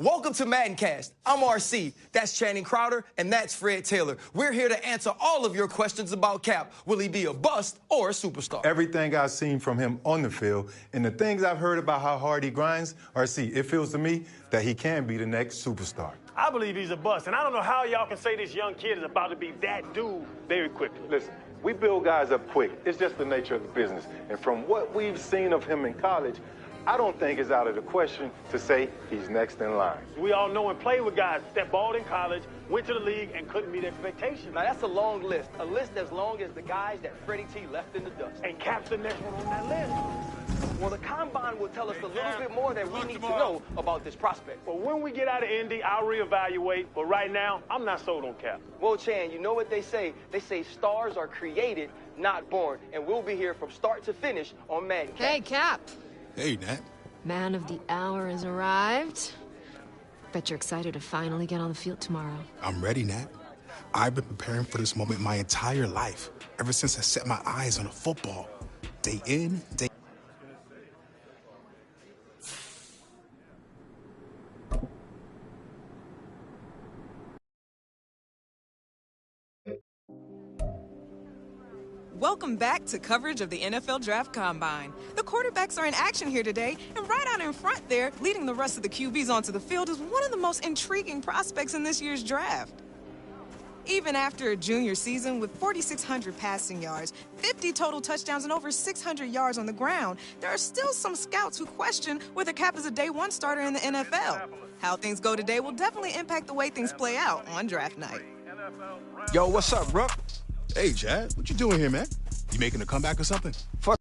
Welcome to Maddencast. I'm RC, that's Channing Crowder, and that's Fred Taylor. We're here to answer all of your questions about Cap. Will he be a bust or a superstar? Everything I've seen from him on the field and the things I've heard about how hard he grinds, RC, it feels to me that he can be the next superstar. I believe he's a bust, and I don't know how y'all can say this young kid is about to be that dude very quickly. Listen, we build guys up quick. It's just the nature of the business. And from what we've seen of him in college, I don't think it's out of the question to say he's next in line. We all know and play with guys that balled in college, went to the league, and couldn't meet expectations. Now, that's a long list. A list as long as the guys that Freddie T left in the dust. And Cap's the next one on that list. Well, the Combine will tell us a little bit more that we need to know about this prospect. Well, when we get out of Indy, I'll reevaluate. But right now, I'm not sold on Cap. Well, Chan, you know what they say? They say stars are created, not born. And we'll be here from start to finish on Madden. Hey, Cap. Hey, Nat. Man of the hour has arrived. Bet you're excited to finally get on the field tomorrow. I'm ready, Nat. I've been preparing for this moment my entire life, ever since I set my eyes on a football. Day in, day Welcome back to coverage of the NFL Draft Combine. The quarterbacks are in action here today, and right out in front there, leading the rest of the QBs onto the field, is one of the most intriguing prospects in this year's draft. Even after a junior season with 4,600 passing yards, 50 total touchdowns, and over 600 yards on the ground, there are still some scouts who question whether Cap is a day one starter in the NFL. How things go today will definitely impact the way things play out on draft night. Yo, what's up, bro? Hey, Chad, what you doing here, man? You making a comeback or something? Fuck.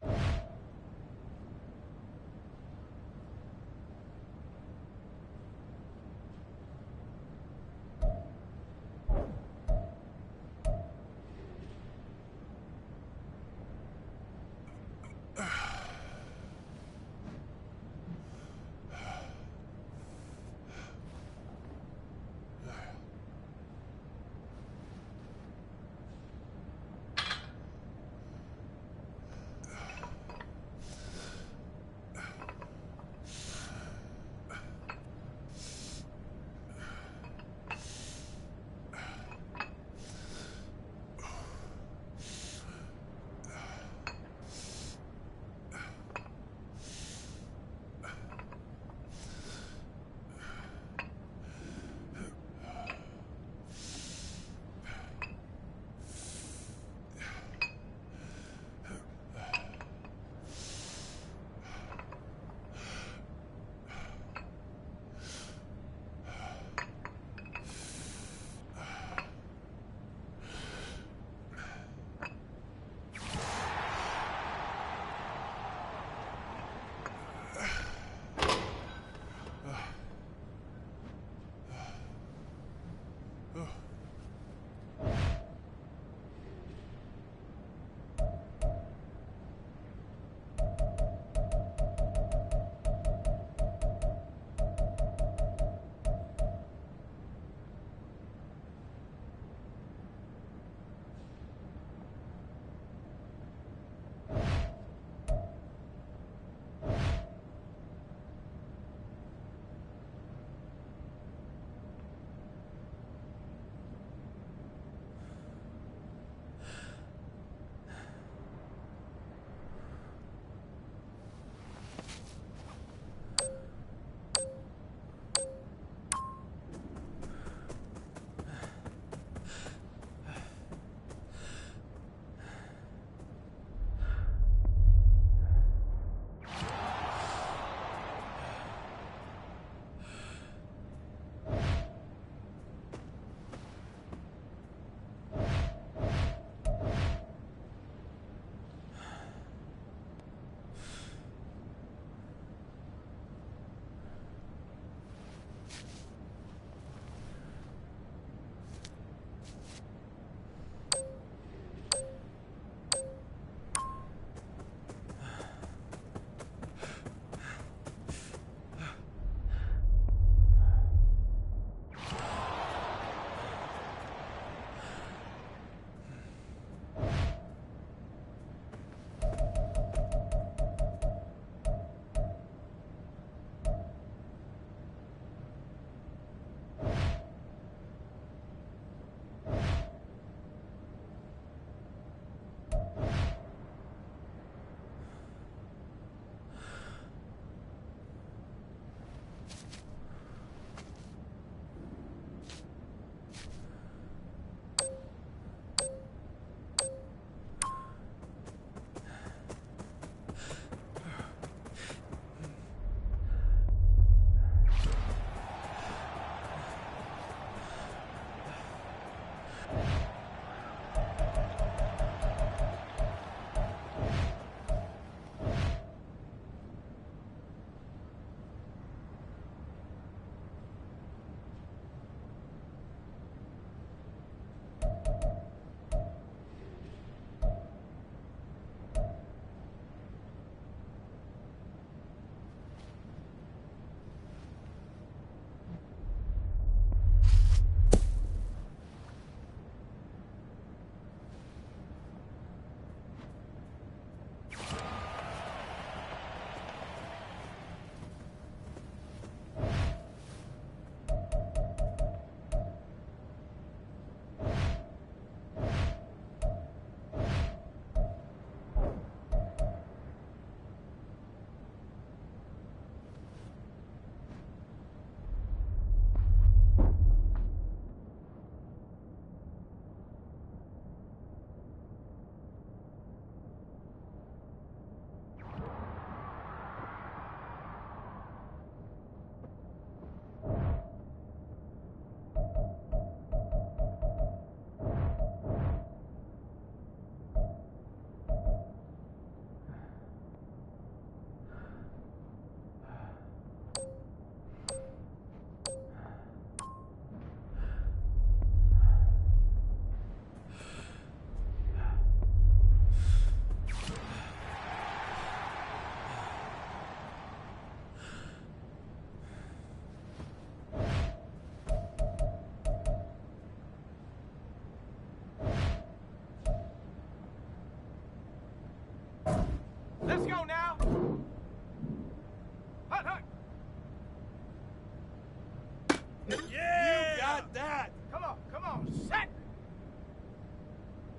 Yeah! You got that! Come on, set!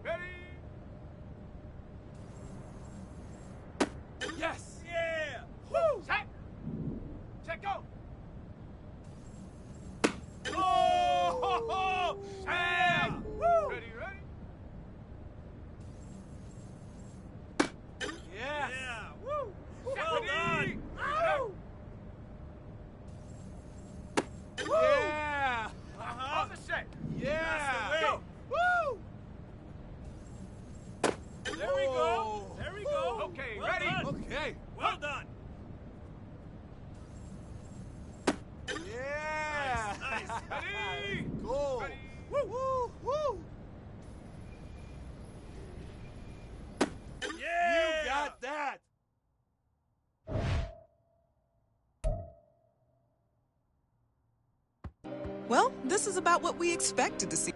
Ready? Yes! Yeah! Woo! Set! Check, go! Oh! Yeah! Woo! Ready? Yes! Yeah! Woo! Well Ready? done! Woo! Yeah! On the set! Yeah! That's the way. Go! Woo! There we go! There we go! Okay, Well ready? done. Okay. Well done! Yeah! Nice! Ready? Cool! Ready? Woo! Woo! Woo! Yeah! You got that! Well, this is about what we expected to see.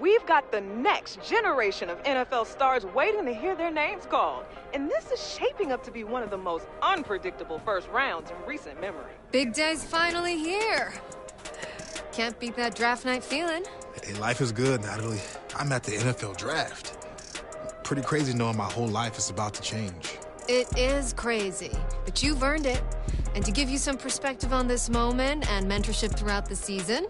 We've got the next generation of NFL stars waiting to hear their names called. And this is shaping up to be one of the most unpredictable first rounds in recent memory. Big day's finally here. Can't beat that draft night feeling. Hey, life is good, Natalie. I'm at the NFL draft. Pretty crazy knowing my whole life is about to change. It is crazy, but you've earned it. And to give you some perspective on this moment and mentorship throughout the season,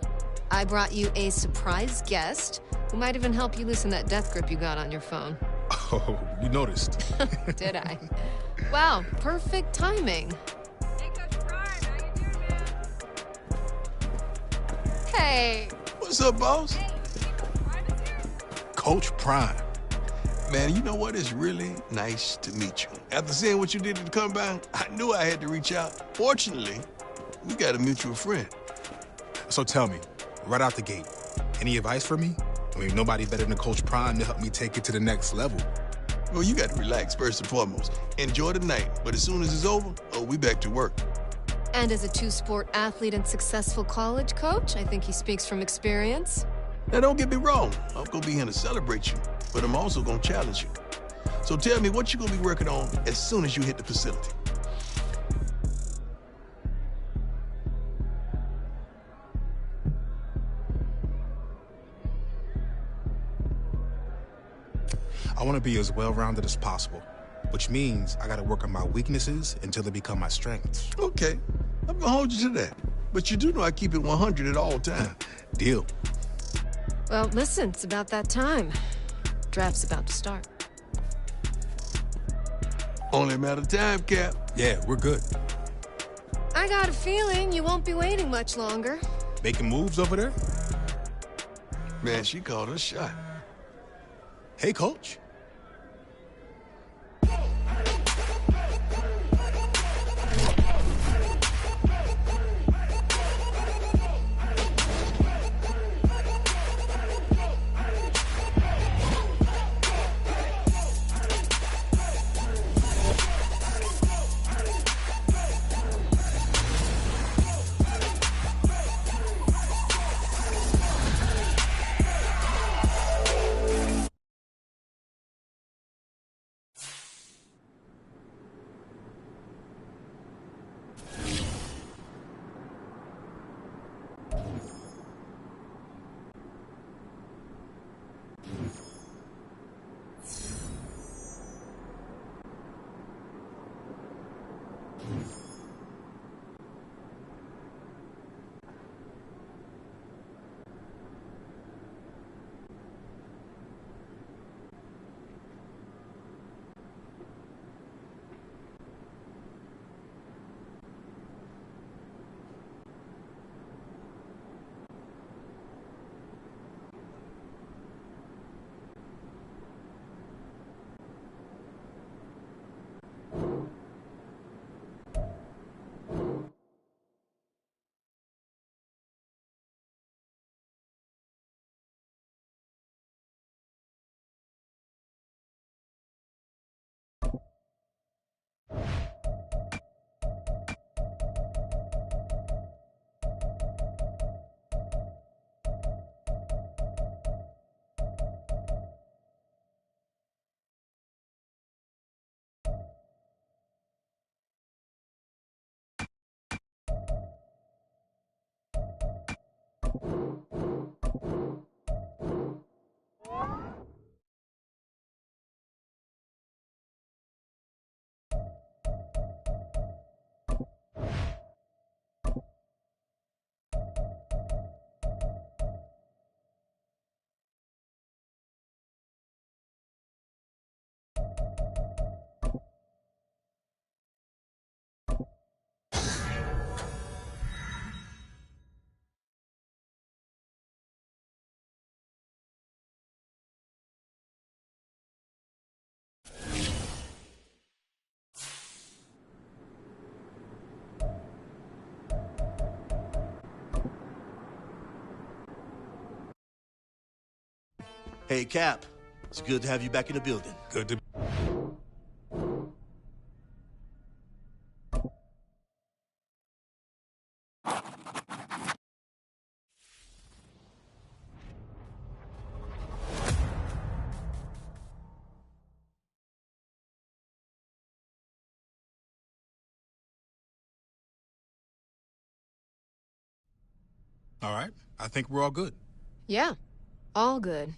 I brought you a surprise guest who might even help you loosen that death grip you got on your phone. Oh, you noticed. Did I? Wow, perfect timing. Hey, Coach Prime, how you doing, man? Hey. What's up, boss? Hey, Coach Prime is here? Coach Prime. Man, you know what? It's really nice to meet you. After seeing what you did at the combine, I knew I had to reach out. Fortunately, we got a mutual friend. So tell me, right out the gate, any advice for me? I mean, nobody better than Coach Prime to help me take it to the next level. Well, you got to relax first and foremost. Enjoy the night, but as soon as it's over, we back to work. And as a two-sport athlete and successful college coach, I think he speaks from experience. Now, don't get me wrong. I'm going to be here to celebrate you, but I'm also going to challenge you. So tell me what you're going to be working on as soon as you hit the facility. I want to be as well-rounded as possible, which means I got to work on my weaknesses until they become my strengths. Okay, I'm going to hold you to that. But you do know I keep it 100 at all times. Deal. Well, listen, it's about that time. Draft's about to start. Only a matter of time, Cap. Yeah, we're good. I got a feeling you won't be waiting much longer. Making moves over there? Man, she called her shot. Hey, Coach. Hey, Cap. It's good to have you back in the building. Good to... All right. I think we're all good. Yeah, all good.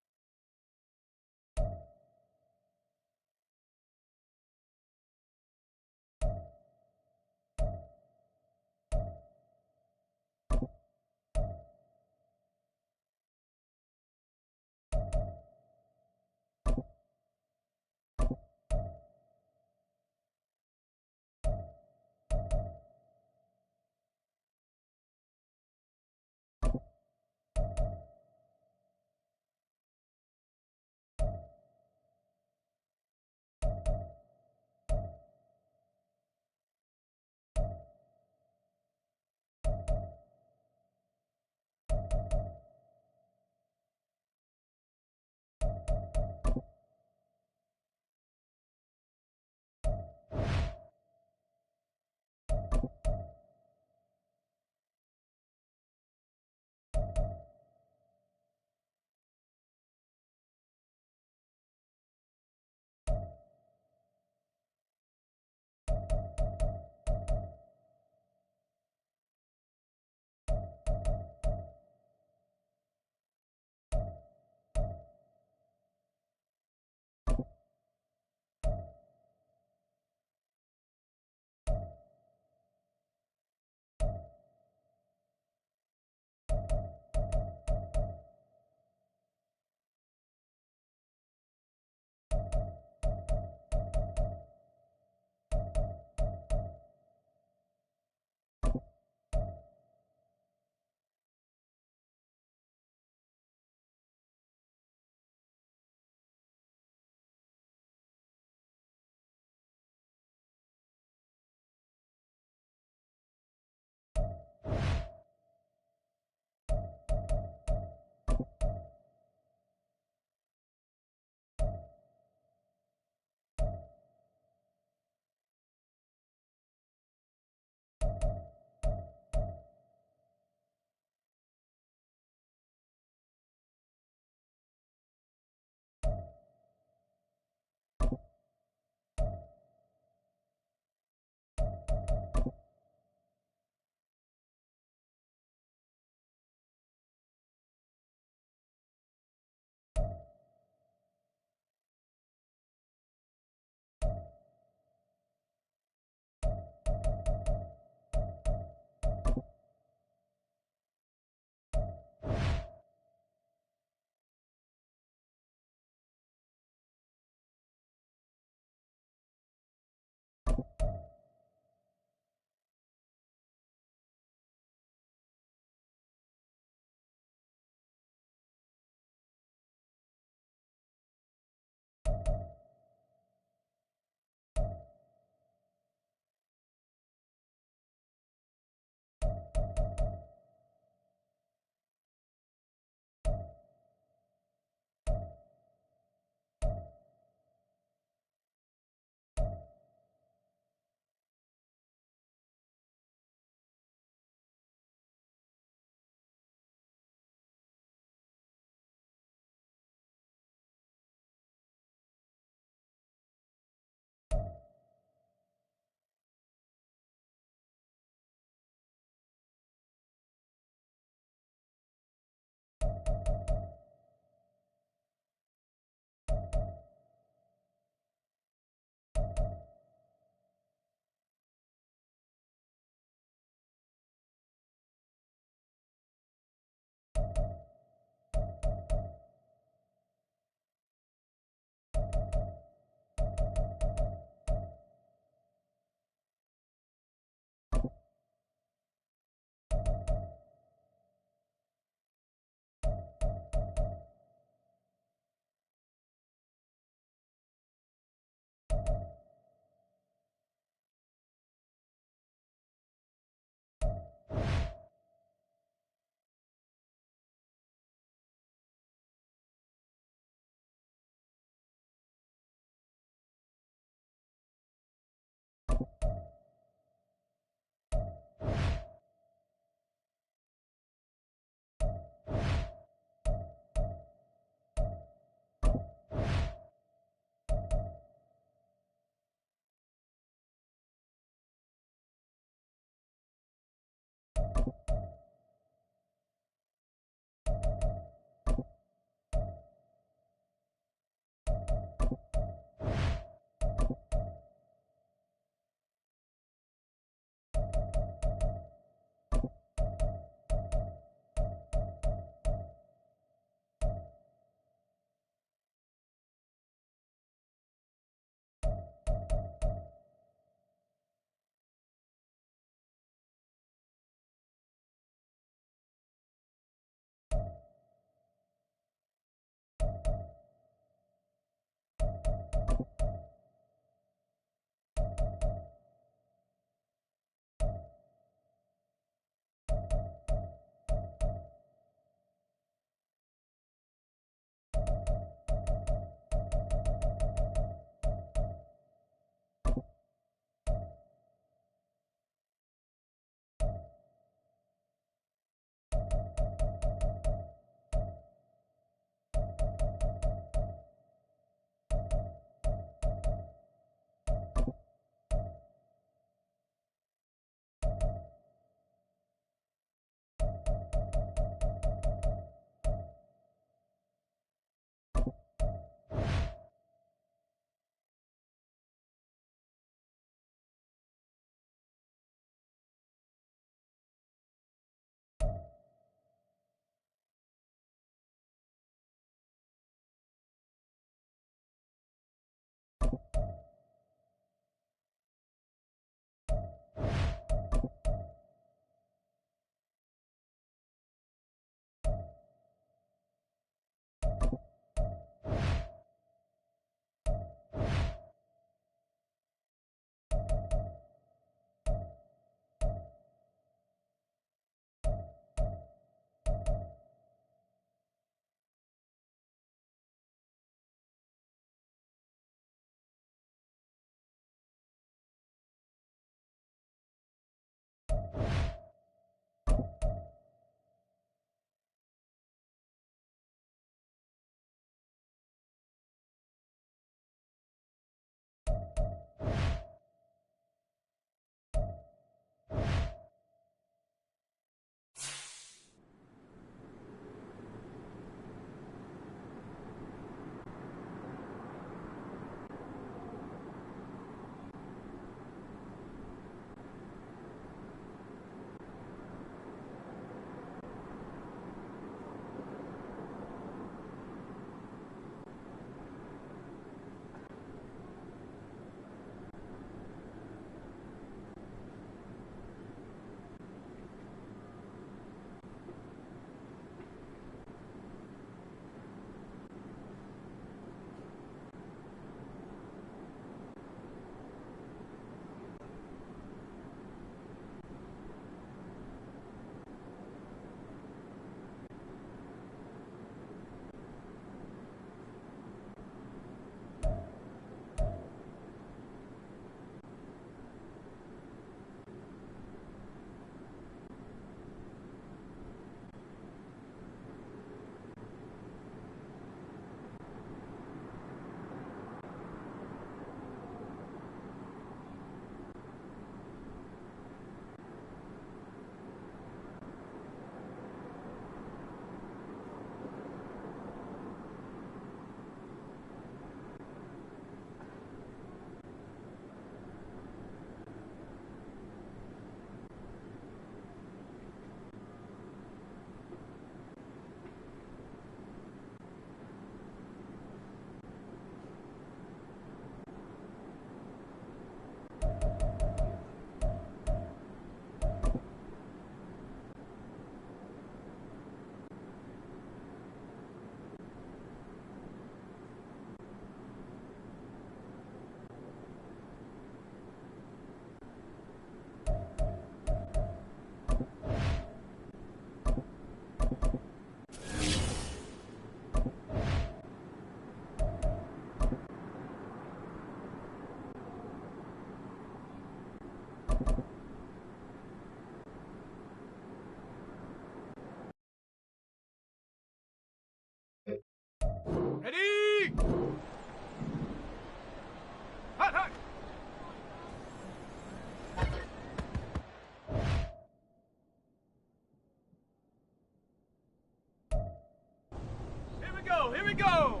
go.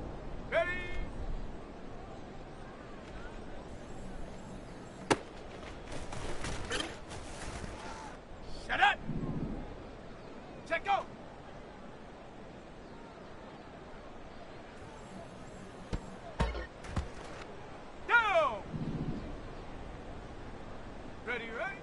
Ready? Shut up. Check, go. Down. Ready, ready?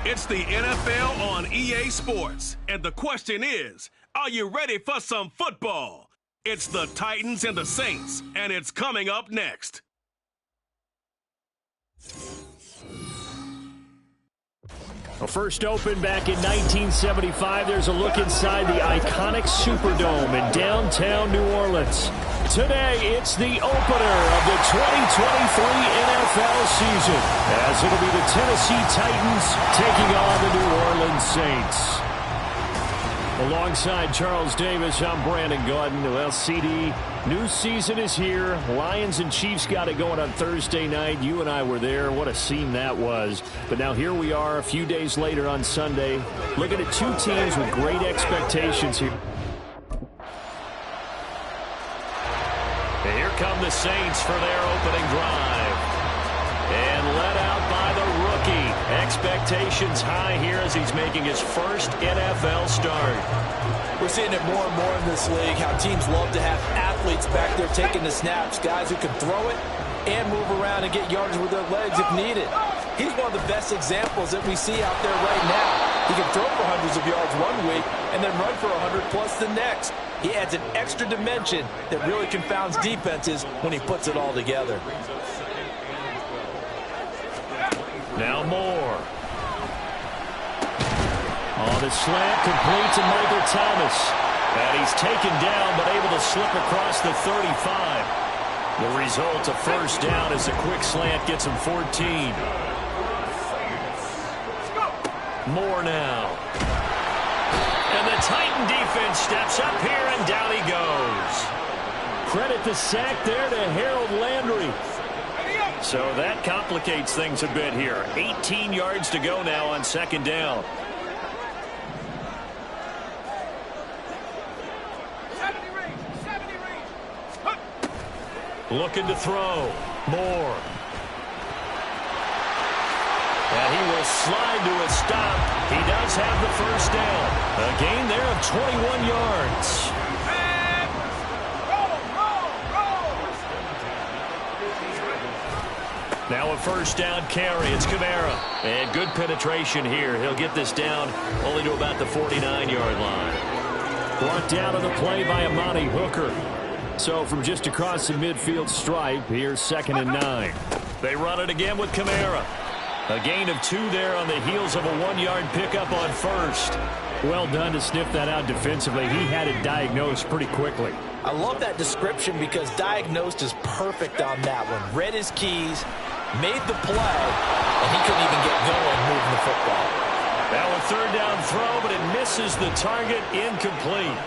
It's the NFL on EA Sports. And the question is, are you ready for some football? It's the Titans and the Saints, and it's coming up next. Well, first opened back in 1975, there's a look inside the iconic Superdome in downtown New Orleans. Today, it's the opener of the 2023 NFL season, as it'll be the Tennessee Titans taking on the New Orleans Saints. Alongside Charles Davis, I'm Brandon Gaudin. Well, CD, new season is here. Lions and Chiefs got it going on Thursday night. You and I were there. What a scene that was. But now here we are a few days later on Sunday, looking at two teams with great expectations here. And here come the Saints for their opening drive. And led out by the rookie. Expectations high here as he's making his first NFL start. We're seeing it more and more in this league, how teams love to have athletes back there taking the snaps, guys who can throw it and move around and get yards with their legs if needed. He's one of the best examples that we see out there right now. He can throw for hundreds of yards one week and then run for 100+ the next. He adds an extra dimension that really confounds defenses when he puts it all together. Now Moore. On the slant, complete to Michael Thomas. And he's taken down, but able to slip across the 35. The result, a first down as a quick slant gets him 14. Moore now. And the Titan defense steps up here, and down he goes. Credit the sack there to Harold Landry. So that complicates things a bit here. 18 yards to go now on second down. Looking to throw. Moore. And he will slide to a stop. He does have the first down. A gain there of 21 yards. Now a first down carry. It's Kamara. And good penetration here. He'll get this down only to about the 49-yard line. Brought down on the play by Amani Hooker. So from just across the midfield stripe, here's 2nd and 9. They run it again with Kamara. A gain of 2 there on the heels of a 1-yard pickup on first. Well done to sniff that out defensively. He had it diagnosed pretty quickly. I love that description because diagnosed is perfect on that one. Read his keys, made the play, and he couldn't even get going moving the football. Now a third down throw, but it misses the target, incomplete.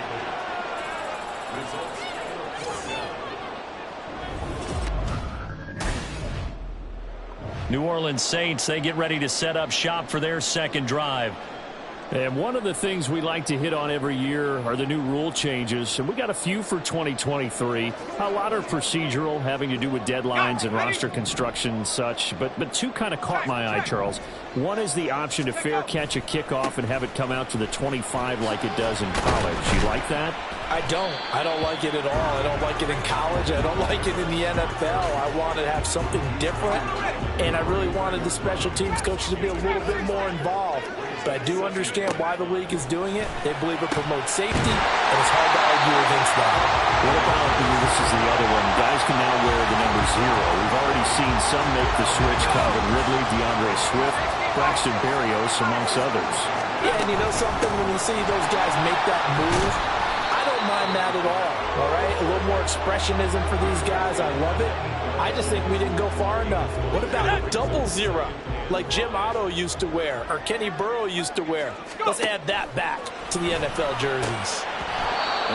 New Orleans Saints, they get ready to set up shop for their second drive. And one of the things we like to hit on every year are the new rule changes. And we got a few for 2023. A lot are procedural, having to do with deadlines and roster construction and such. But two kind of caught my eye, Charles. One is the option to fair catch a kickoff and have it come out to the 25 like it does in college. You like that? I don't. I don't like it at all. I don't like it in college. I don't like it in the NFL. I want to have something different. And I really wanted the special teams coaches to be a little bit more involved. But I do understand why the league is doing it. They believe it promotes safety, and it's hard to argue against that. What about, this is the other one, guys can now wear the number 0. We've already seen some make the switch, Calvin Ridley, DeAndre Swift, Braxton Berrios, amongst others. Yeah, and you know something, when you see those guys make that move, I don't mind that at all right? A little more expressionism for these guys. I love it. I just think we didn't go far enough. What about double 0, like Jim Otto used to wear or Kenny Burrow used to wear? Let's add that back to the NFL jerseys.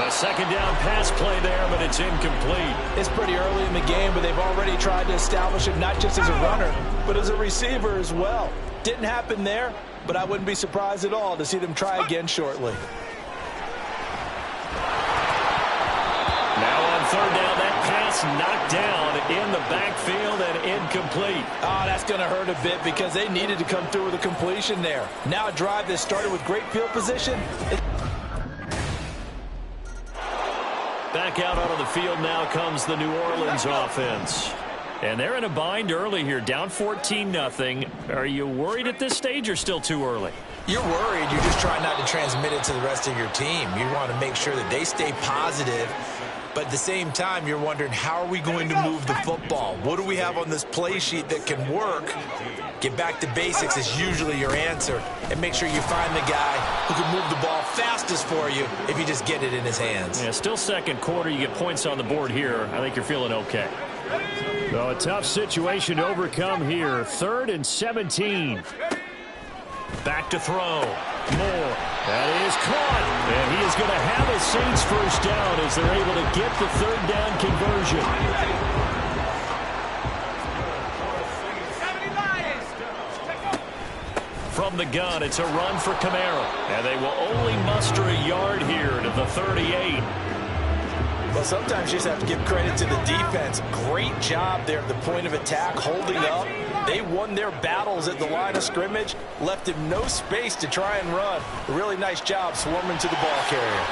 A second down pass play there, but it's incomplete. It's pretty early in the game, but they've already tried to establish him not just as a runner, but as a receiver as well. Didn't happen there, but I wouldn't be surprised at all to see them try again shortly. Now on third down, that pass knocked down in the backfield and incomplete. Oh, that's going to hurt a bit because they needed to come through with a completion there. Now a drive that started with great field position. Back out onto the field now comes the New Orleans offense. And they're in a bind early here, down 14-0. Are you worried at this stage or still too early? You're worried. You're just trying not to transmit it to the rest of your team. You want to make sure that they stay positive. But at the same time, you're wondering, how are we going to move the football? What do we have on this play sheet that can work? Get back to basics is usually your answer. And make sure you find the guy who can move the ball fastest for you if you just get it in his hands. Yeah, still second quarter. You get points on the board here. I think you're feeling okay. So a tough situation to overcome here. 3rd and 17. Back to throw. Moore. That is caught. And he is going to have a Saints first down as they're able to get the 3rd down conversion. From the gun, it's a run for Kamara. And they will only muster a yard here to the 38. Well, sometimes you just have to give credit to the defense. Great job there at the point of attack, holding up. They won their battles at the line of scrimmage, left him no space to try and run. A really nice job swarming to the ball carrier.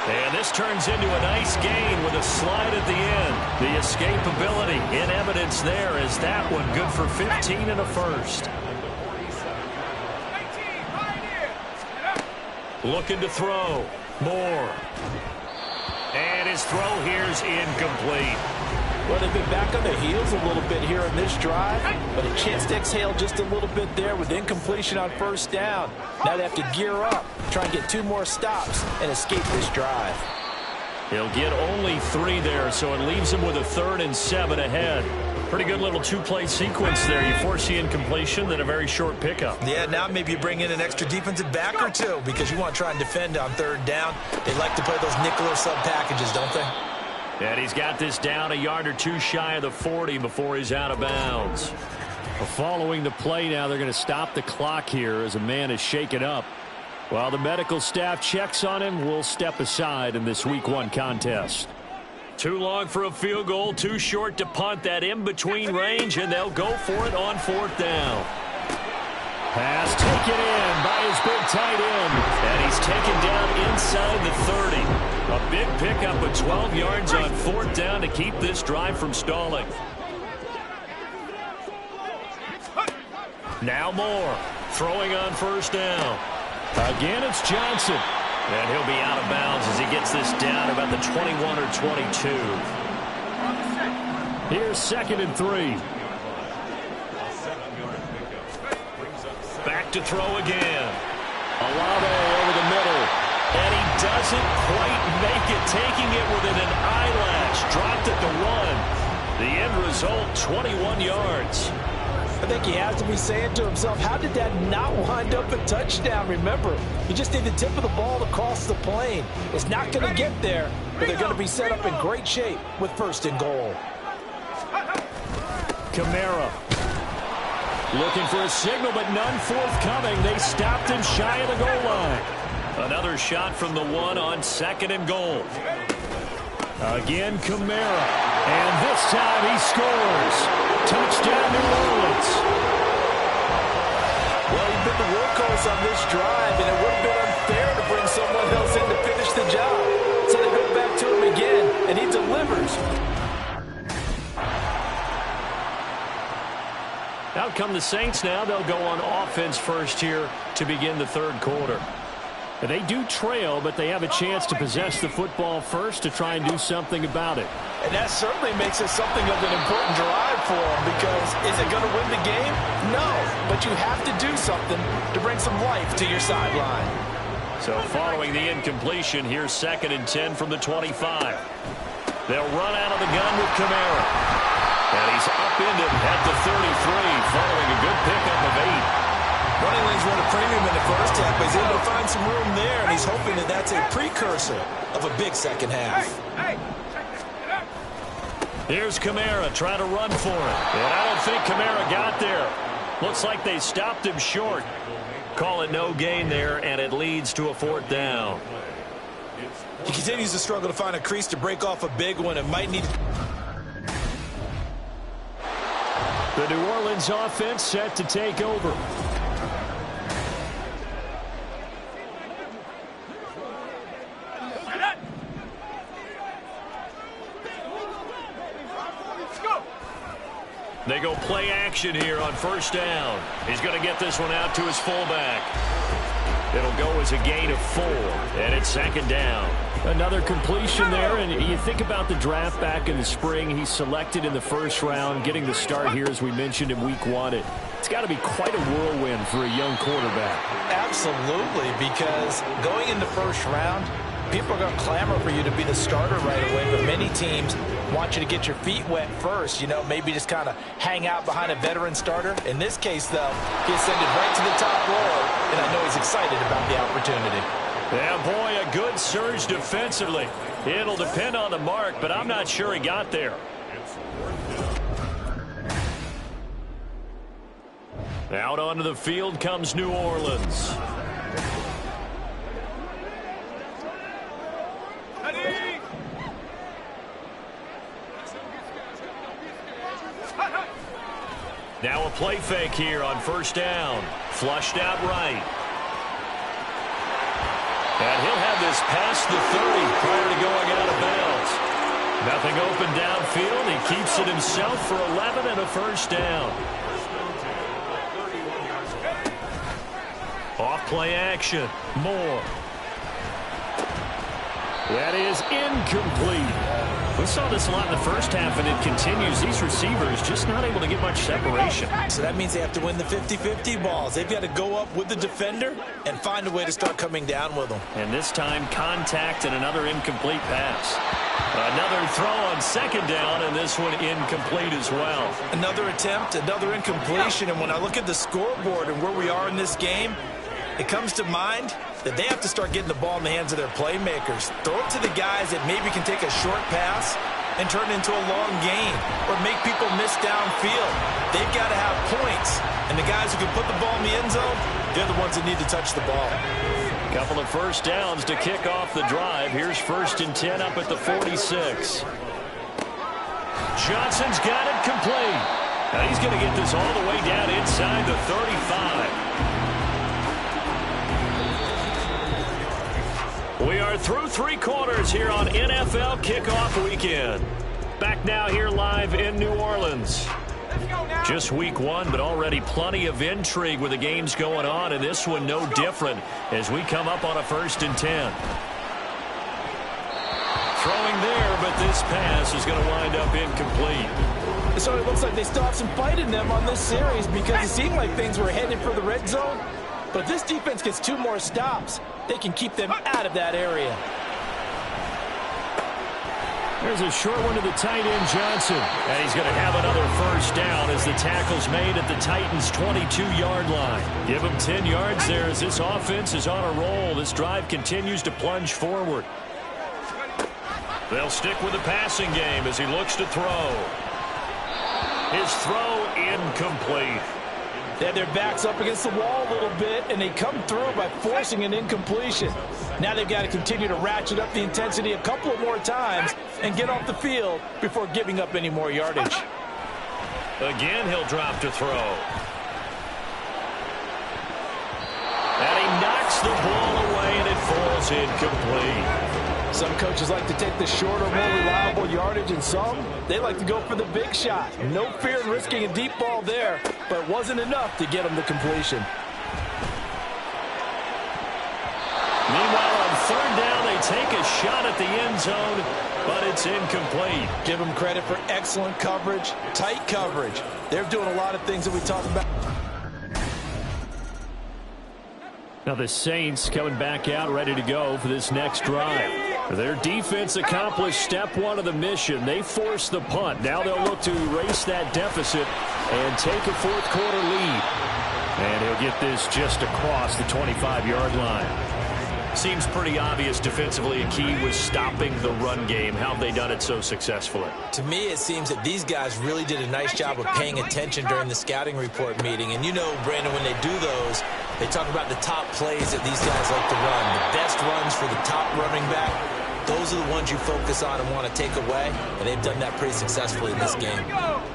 And this turns into a nice gain with a slide at the end. The escapability in evidence there is that one good for 15 and a first. Looking to throw. Moore. And his throw here's incomplete. Well, they've been back on their heels a little bit here in this drive, but a chance to exhale just a little bit there with incompletion on first down. Now they have to gear up, try and get 2 more stops, and escape this drive. He'll get only 3 there, so it leaves him with a 3rd and 7 ahead. Pretty good little 2-play sequence there. You force the incompletion, then a very short pickup. Yeah, now maybe you bring in an extra defensive back or 2 because you want to try and defend on 3rd down. They like to play those nickel or sub packages, don't they? And he's got this down a yard or 2 shy of the 40 before he's out of bounds. Well, following the play now, they're going to stop the clock here as a man is shaken up. While the medical staff checks on him, we'll step aside in this Week 1 contest. Too long for a field goal, too short to punt. That in-between range, and they'll go for it on 4th down. Pass taken in by his big tight end, and he's taken down inside the 30. A big pickup of 12 yards on 4th down to keep this drive from stalling. Now Moore, throwing on 1st down. Again, it's Johnson. And he'll be out of bounds as he gets this down about the 21 or 22. Here's 2nd and 3. Back to throw again. Olave over the middle. And he doesn't quite make it, taking it within an eyelash. Dropped at the 1. The end result, 21 yards. I think he has to be saying to himself, how did that not wind up a touchdown? Remember, you just need the tip of the ball to cross the plane. It's not going to get there, but they're going to be set up in great shape with 1st and goal. Kamara looking for a signal, but none forthcoming. They stopped him shy of the goal line. Another shot from the 1 on 2nd and goal. Again, Kamara. And this time he scores. Touchdown, New Orleans. Well, he's been the workhorse on this drive, and it would have been unfair to bring someone else in to finish the job. So they go back to him again, and he delivers. Out come the Saints now. They'll go on offense first here to begin the 3rd quarter. They do trail, but they have a chance to possess the football first to try and do something about it. And that certainly makes it something of an important drive for them, because is it going to win the game? No, but you have to do something to bring some life to your sideline. So following the incompletion, here's 2nd and 10 from the 25. They'll run out of the gun with Kamara. And he's upended at the 33 following a good pickup of 8. Running lanes run a premium in the first half, but he's able to find some room there, and he's hoping that that's a precursor of a big second half. Here's Kamara trying to run for it. And I don't think Kamara got there. Looks like they stopped him short. Call it no gain there, and it leads to a 4th down. He continues to struggle to find a crease to break off a big one. It might need... The New Orleans offense set to take over. They go play action here on first down. He's going to get this one out to his fullback. It'll go as a gain of 4, and it's second down. Another completion there, and you think about the draft back in the spring. He's selected in the first round, getting the start here, as we mentioned, in week 1. It's got to be quite a whirlwind for a young quarterback. Absolutely, because going in the first round, people are going to clamor for you to be the starter right away, but many teams want you to get your feet wet first, maybe just kind of hang out behind a veteran starter. In this case, though, he ascended right to the top row, and I know he's excited about the opportunity. Yeah, boy, a good surge defensively. It'll depend on the mark, but I'm not sure he got there. Out onto the field comes New Orleans. Now a play fake here on first down. Flushed out right. And he'll have this past the 30 prior to going out of bounds. Nothing open downfield. He keeps it himself for 11 and a first down. Off play action. Moore. That is incomplete. We saw this a lot in the first half, and it continues. These receivers just not able to get much separation. So that means they have to win the 50-50 balls. They've got to go up with the defender and find a way to start coming down with them. And this time, contact and another incomplete pass. Another throw on second down, and this one incomplete as well. Another attempt, another incompletion, and when I look at the scoreboard and where we are in this game, it comes to mind that they have to start getting the ball in the hands of their playmakers. Throw it to the guys that maybe can take a short pass and turn it into a long gain or make people miss downfield. They've got to have points, and the guys who can put the ball in the end zone, they're the ones that need to touch the ball. Couple of first downs to kick off the drive. Here's 1st and 10 up at the 46. Johnson's got it complete. Now he's going to get this all the way down inside the 35. We are through 3 quarters here on NFL Kickoff Weekend. Back now here live in New Orleans. Just week 1, but already plenty of intrigue with the games going on, and this one no different as we come up on a 1st and 10. Throwing there, but this pass is going to wind up incomplete. So it looks like they still have some fight in them on this series because it seemed like things were headed for the red zone. But this defense gets 2 more stops. They can keep them out of that area. There's a short one to the tight end, Johnson. And he's going to have another first down as the tackle's made at the Titans' 22-yard line. Give him 10 yards there as this offense is on a roll. This drive continues to plunge forward. They'll stick with the passing game as he looks to throw. His throw incomplete. They had their backs up against the wall a little bit, and they come through by forcing an incompletion. Now they've got to continue to ratchet up the intensity a couple of more times and get off the field before giving up any more yardage. Again, he'll drop to throw. And he knocks the ball away, and it falls incomplete. Some coaches like to take the shorter, more reliable yardage, and some, they like to go for the big shot. No fear in risking a deep ball there, but it wasn't enough to get them the completion. Meanwhile, on 3rd down, they take a shot at the end zone, but it's incomplete. Give them credit for excellent coverage, tight coverage. They're doing a lot of things that we talk about. Now the Saints coming back out ready to go for this next drive. Their defense accomplished step 1 of the mission. They forced the punt. Now they'll look to erase that deficit and take a 4th quarter lead. And he'll get this just across the 25-yard line. Seems pretty obvious defensively a key was stopping the run game. How have they done it so successfully? To me, it seems that these guys really did a nice job of paying attention during the scouting report meeting. And you know, Brandon, when they do those, they talk about the top plays that these guys like to run. The best runs for the top running back. Those are the ones you focus on and want to take away. And they've done that pretty successfully in this game.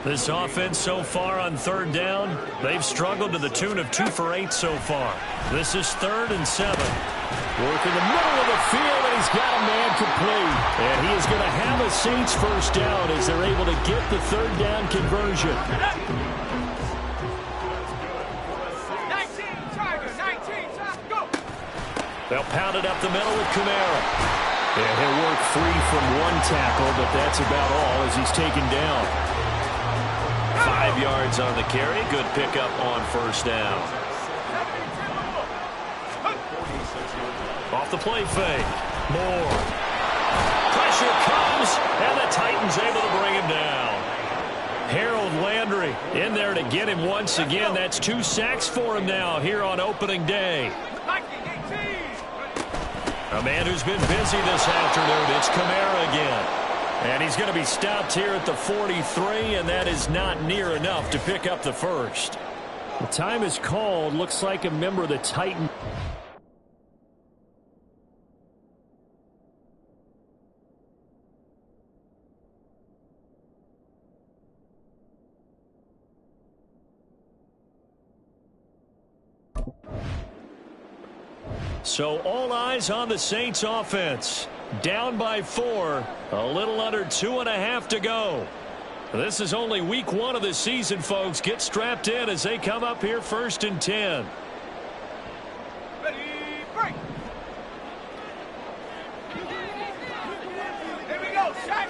This offense so far on 3rd down, they've struggled to the tune of 2 for 8 so far. This is 3rd and 7. Work in the middle of the field, and he's got a man complete. And he is going to have a Saints first down as they're able to get the 3rd down conversion. 19, Tiger, go! They'll pound it up the middle with Kamara. And he'll work free from 1 tackle, but that's about all as he's taken down. 5 yards on the carry. Good pickup on 1st down. Off the play fake. Moore. Pressure comes, and the Titans able to bring him down. Harold Landry in there to get him once again. That's 2 sacks for him now here on opening day. A man who's been busy this afternoon. It's Kamara again. And he's going to be stopped here at the 43, and that is not near enough to pick up the first. The time is called. Looks like a member of the Titans. So all eyes on the Saints offense. Down by 4. A little under 2.5 to go. This is only week 1 of the season, folks. Get strapped in as they come up here 1st and 10. Ready, break! Here we go, shot!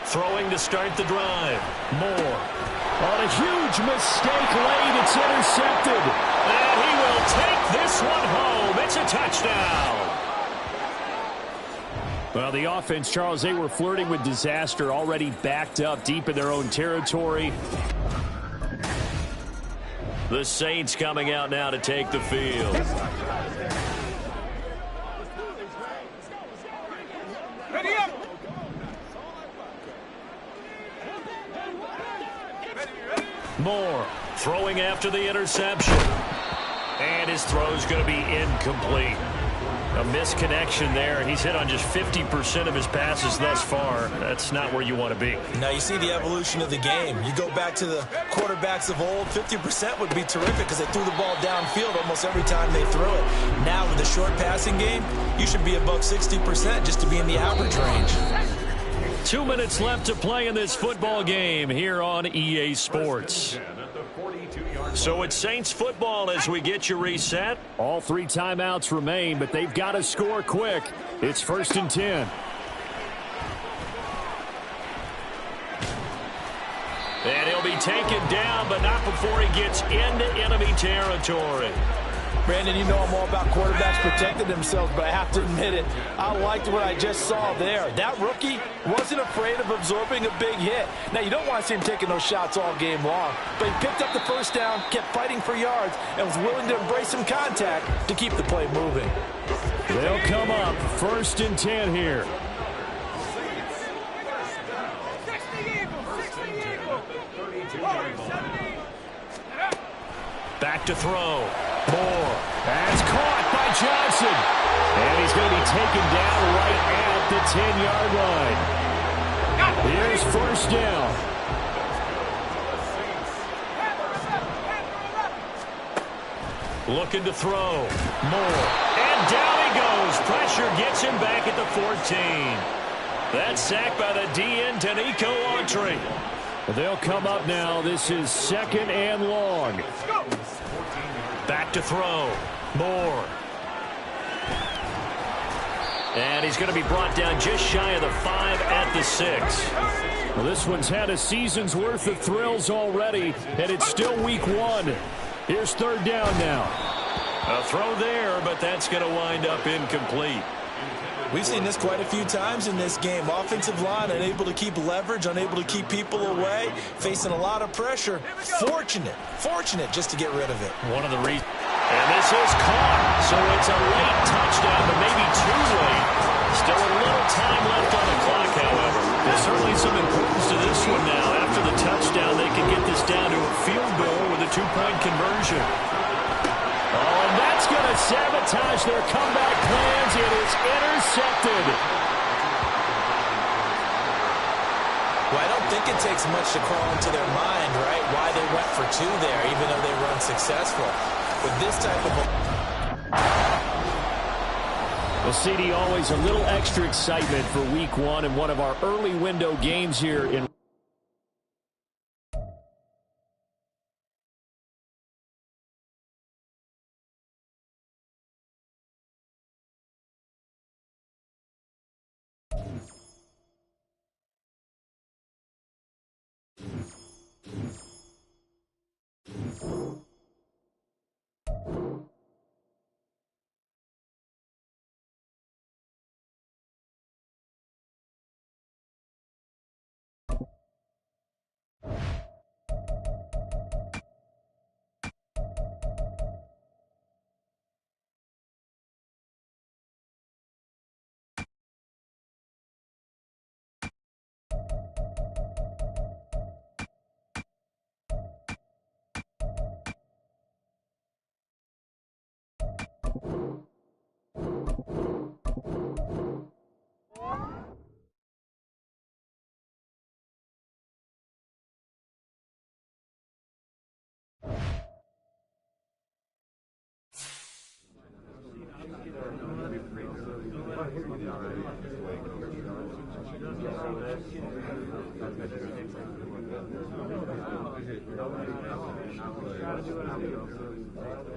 Throwing to start the drive. Moore. On a huge mistake late, it's intercepted. And he will take this one home. It's a touchdown. Well, the offense, Charles, they were flirting with disaster, already backed up deep in their own territory. The Saints coming out now to take the field. Ready up! Moore throwing after the interception. And his throw's going to be incomplete. A misconnection there. He's hit on just 50% of his passes thus far. That's not where you want to be. Now you see the evolution of the game. You go back to the quarterbacks of old, 50% would be terrific because they threw the ball downfield almost every time they threw it. Now with the short passing game, you should be above 60% just to be in the average range. 2 minutes left to play in this football game here on EA Sports. So it's Saints football as we get you reset. All 3 timeouts remain, but they've got to score quick. It's 1st and 10. And he'll be taken down, but not before he gets into enemy territory. Brandon, you know I'm all about quarterbacks protecting themselves, but I have to admit it. I liked what I just saw there. That rookie wasn't afraid of absorbing a big hit. Now, you don't want to see him taking those shots all game long, but he picked up the first down, kept fighting for yards, and was willing to embrace some contact to keep the play moving. They'll come up 1st and 10 here. Back to throw. Moore. That's caught by Johnson. And he's going to be taken down right at the 10-yard line. Here's 1st down. Looking to throw. Moore. And down he goes. Pressure gets him back at the 14. That's sacked by the DN, Danico Autry. They'll come up now. This is 2nd and long. Back to throw. Moore. And he's going to be brought down just shy of the 5 at the 6. Well, this one's had a season's worth of thrills already, and it's still week 1. Here's 3rd down now. A throw there, but that's going to wind up incomplete. We've seen this quite a few times in this game. Offensive line unable to keep leverage, unable to keep people away, facing a lot of pressure. Fortunate just to get rid of it. One of the reasons. And this is caught. So it's a late touchdown, but maybe too late. Still a little time left on the clock, however. There's certainly some importance to this one now. After the touchdown, they can get this down to a field goal with a 2-point conversion. Oh, and that's going to sabotage their comeback plans. It is intercepted. think it takes much to crawl into their mind, right? Why they went for 2 there, even though they were unsuccessful. With this type of... Well, CD, always a little extra excitement for week 1 and one of our early window games here in...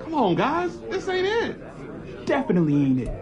Come on, guys. This ain't it. Definitely ain't it.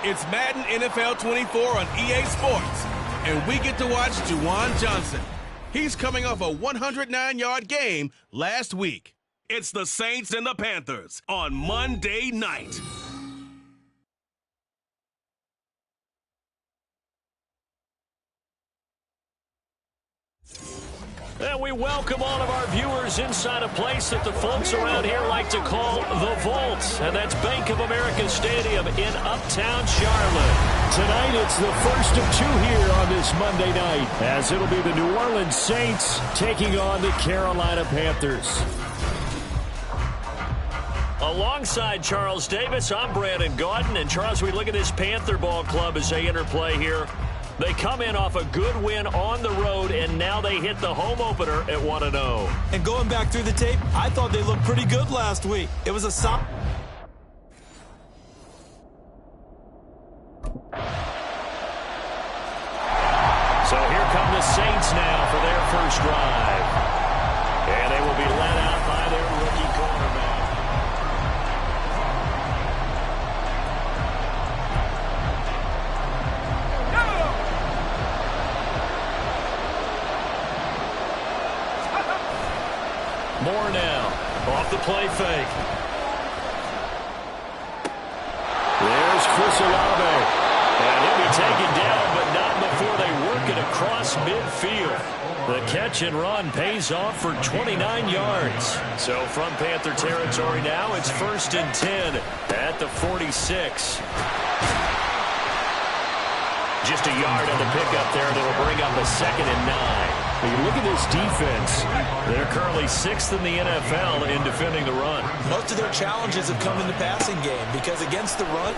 It's Madden NFL 24 on EA Sports, and we get to watch Juwan Johnson. He's coming off a 109-yard game last week. It's the Saints and the Panthers on Monday night. And we welcome all of our viewers inside a place that the folks around here like to call the Vault. And that's Bank of America Stadium in Uptown Charlotte. Tonight, it's the first of 2 here on this Monday night, as it'll be the New Orleans Saints taking on the Carolina Panthers. Alongside Charles Davis, I'm Brandon Gaudin. And Charles, we look at this Panther ball club as they interplay here. They come in off a good win on the road, and now they hit the home opener at 1-0. And going back through the tape, I thought they looked pretty good last week. It was a solid. So here come the Saints now for their first drive. And they will be led out by their rookie quarterback. Moore now, off the play fake. There's Chris Olave. And he'll be taken down, but not before they work it across midfield. The catch and run pays off for 29 yards. So from Panther territory now, it's 1st and 10 at the 46. Just a yard on the pickup there that'll bring up a 2nd and 9. When you look at this defense, they're currently 6th in the NFL in defending the run. Most of their challenges have come in the passing game because against the run,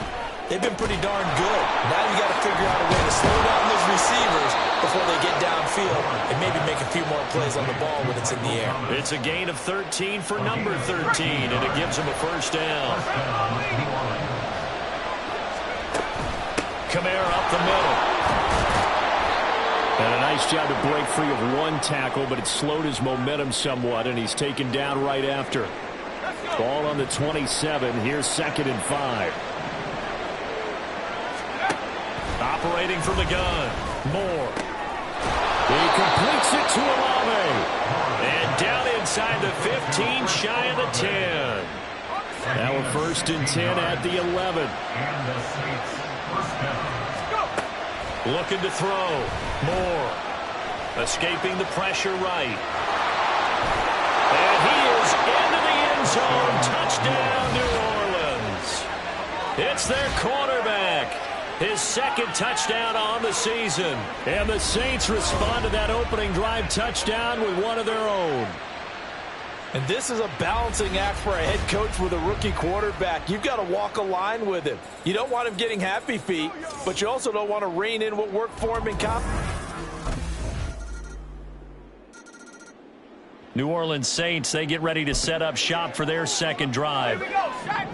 they've been pretty darn good. Now you got to figure out a way to slow down those receivers before they get downfield and maybe make a few more plays on the ball when it's in the air. It's a gain of 13 for number 13, and it gives them a first down. Kamara up the middle. And a nice job to break free of one tackle, but it slowed his momentum somewhat, and he's taken down right after. Ball on the 27. Here's 2nd and 5. Operating from the gun. Moore. He completes it to Olave. And down inside the 15, shy of the 10. Now a 1st and 10 at the 11. Looking to throw. Moore. Escaping the pressure right. And he is into the end zone. Touchdown, New Orleans. It's their quarterback. His 2nd touchdown on the season. And the Saints respond to that opening drive touchdown with one of their own. And this is a balancing act for a head coach with a rookie quarterback. You've got to walk a line with him. You don't want him getting happy feet, but you also don't want to rein in what worked for him in college. New Orleans Saints, they get ready to set up shop for their 2nd drive.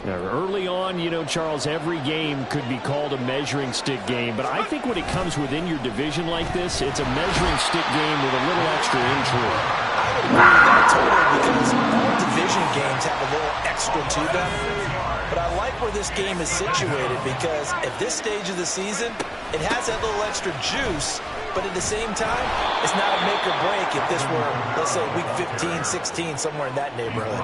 Now, early on, you know, Charles, every game could be called a measuring stick game, but I think when it comes within your division like this, it's a measuring stick game with a little extra intrigue. I would agree with that totally because all division games have a little extra to them. But I like where this game is situated because at this stage of the season, it has that little extra juice, but at the same time, it's not a make or break if this were, let's say, week 15, 16, somewhere in that neighborhood.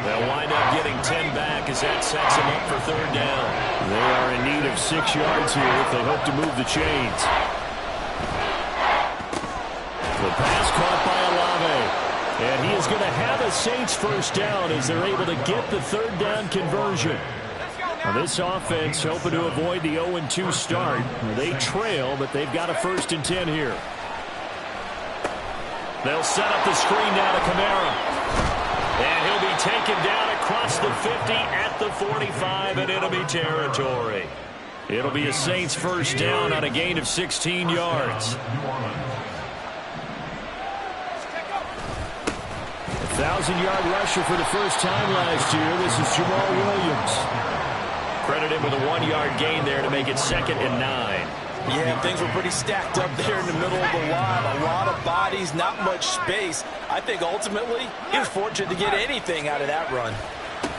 They'll wind up getting 10 back as that sets them up for 3rd down. They are in need of 6 yards here if they hope to move the chains. The pass caught by Olave. And he is going to have a Saints first down as they're able to get the 3rd down conversion. Now this offense hoping to avoid the 0-2 start. They trail, but they've got a 1st and 10 here. They'll set up the screen now to Kamara. And he'll be taken down across the 50 at the 45 in enemy territory. It'll be a Saints first down on a gain of 16 yards. 1,000-yard rusher for the first time last year. This is Jamal Williams. Credited with a 1-yard gain there to make it 2nd and 9. Yeah, things were pretty stacked up there in the middle of the line. A lot of bodies, not much space. I think ultimately he was fortunate to get anything out of that run.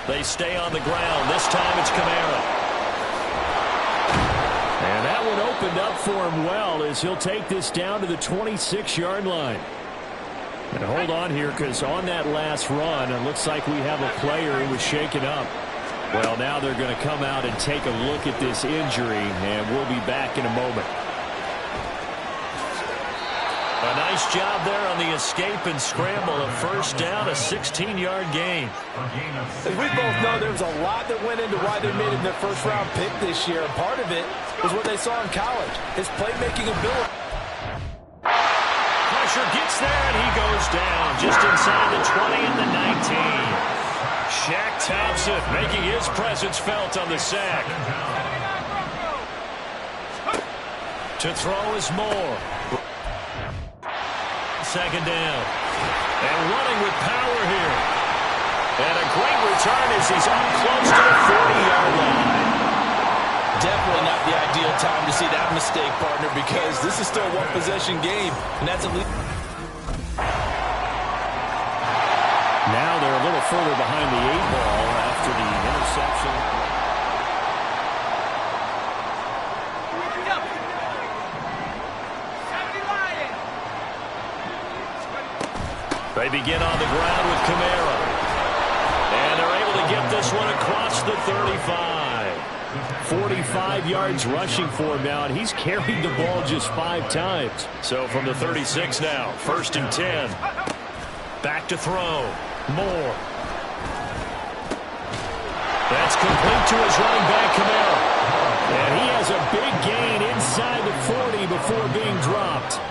They stay on the ground. This time it's Kamara. And that one opened up for him well as he'll take this down to the 26-yard line. And hold on here because on that last run, it looks like we have a player who was shaken up. Well, now they're going to come out and take a look at this injury, and we'll be back in a moment. A nice job there on the escape and scramble. A first down, a 16-yard gain. As we both know, there's a lot that went into why they made him their first-round pick this year. And part of it was what they saw in college, his playmaking ability. Pressure gets there, and he goes down just inside the 20 and the 19. Shaq Thompson making his presence felt on the sack. To throw is Moore. Second down. And running with power here. And a great return as he's up close to the 40-yard line. Definitely not the ideal time to see that mistake, partner, because this is still a one-possession game, and that's at least. Now they're a little further behind the 8-ball after the interception. They begin on the ground with Kamara. And they're able to get this one across the 35. 45 yards rushing for him now, and he's carried the ball just 5 times. So from the 36 now, 1st and 10. Back to throw. Moore. That's complete to his running back, Kamara. And he has a big gain inside the 40 before being dropped.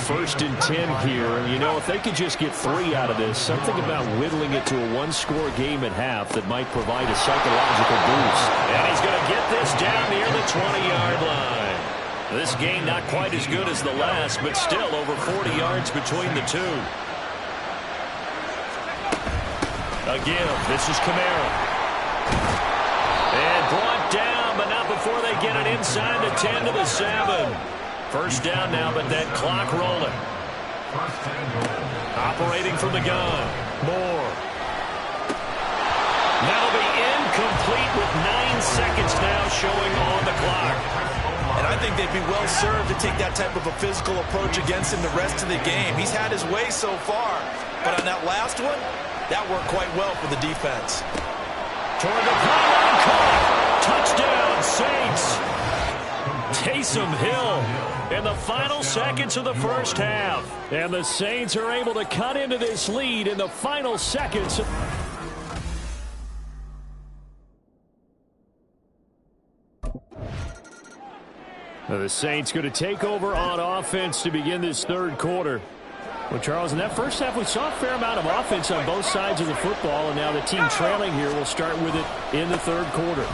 1st and 10 here, and you know, if they could just get 3 out of this, something about whittling it to a 1-score game at half that might provide a psychological boost. And he's going to get this down near the 20-yard line. This game not quite as good as the last, but still over 40 yards between the two. Again, this is Kamara. And brought down, but not before they get it inside the 10 to the 7. 1st down now, but that clock rolling. Operating from the gun. Moore. That'll be incomplete with 9 seconds now showing on the clock. And I think they'd be well served to take that type of a physical approach against him the rest of the game. He's had his way so far, but on that last one, that worked quite well for the defense. Toward the pylon, caught. Touchdown, Saints. Taysom Hill in the final seconds of the 1st half. And the Saints are able to cut into this lead in the final seconds. The Saints going to take over on offense to begin this 3rd quarter. Well, Charles, in that 1st half, we saw a fair amount of offense on both sides of the football, and now the team trailing here will start with it in the 3rd quarter.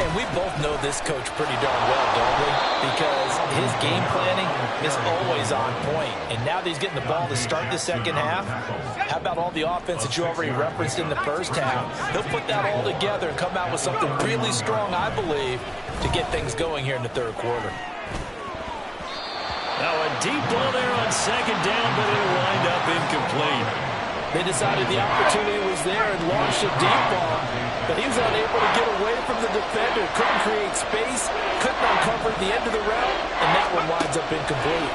And we both know this coach pretty darn well, don't we? Because his game planning is always on point. And now that he's getting the ball to start the 2nd half, how about all the offense that you already referenced in the 1st half? He'll put that all together and come out with something really strong, I believe, to get things going here in the 3rd quarter. Now a deep ball there on 2nd down, but it'll wind up incomplete. They decided the opportunity was there and launched a deep ball, but he was unable to get away from the defender. Couldn't create space, couldn't uncover the end of the route, and that one winds up incomplete.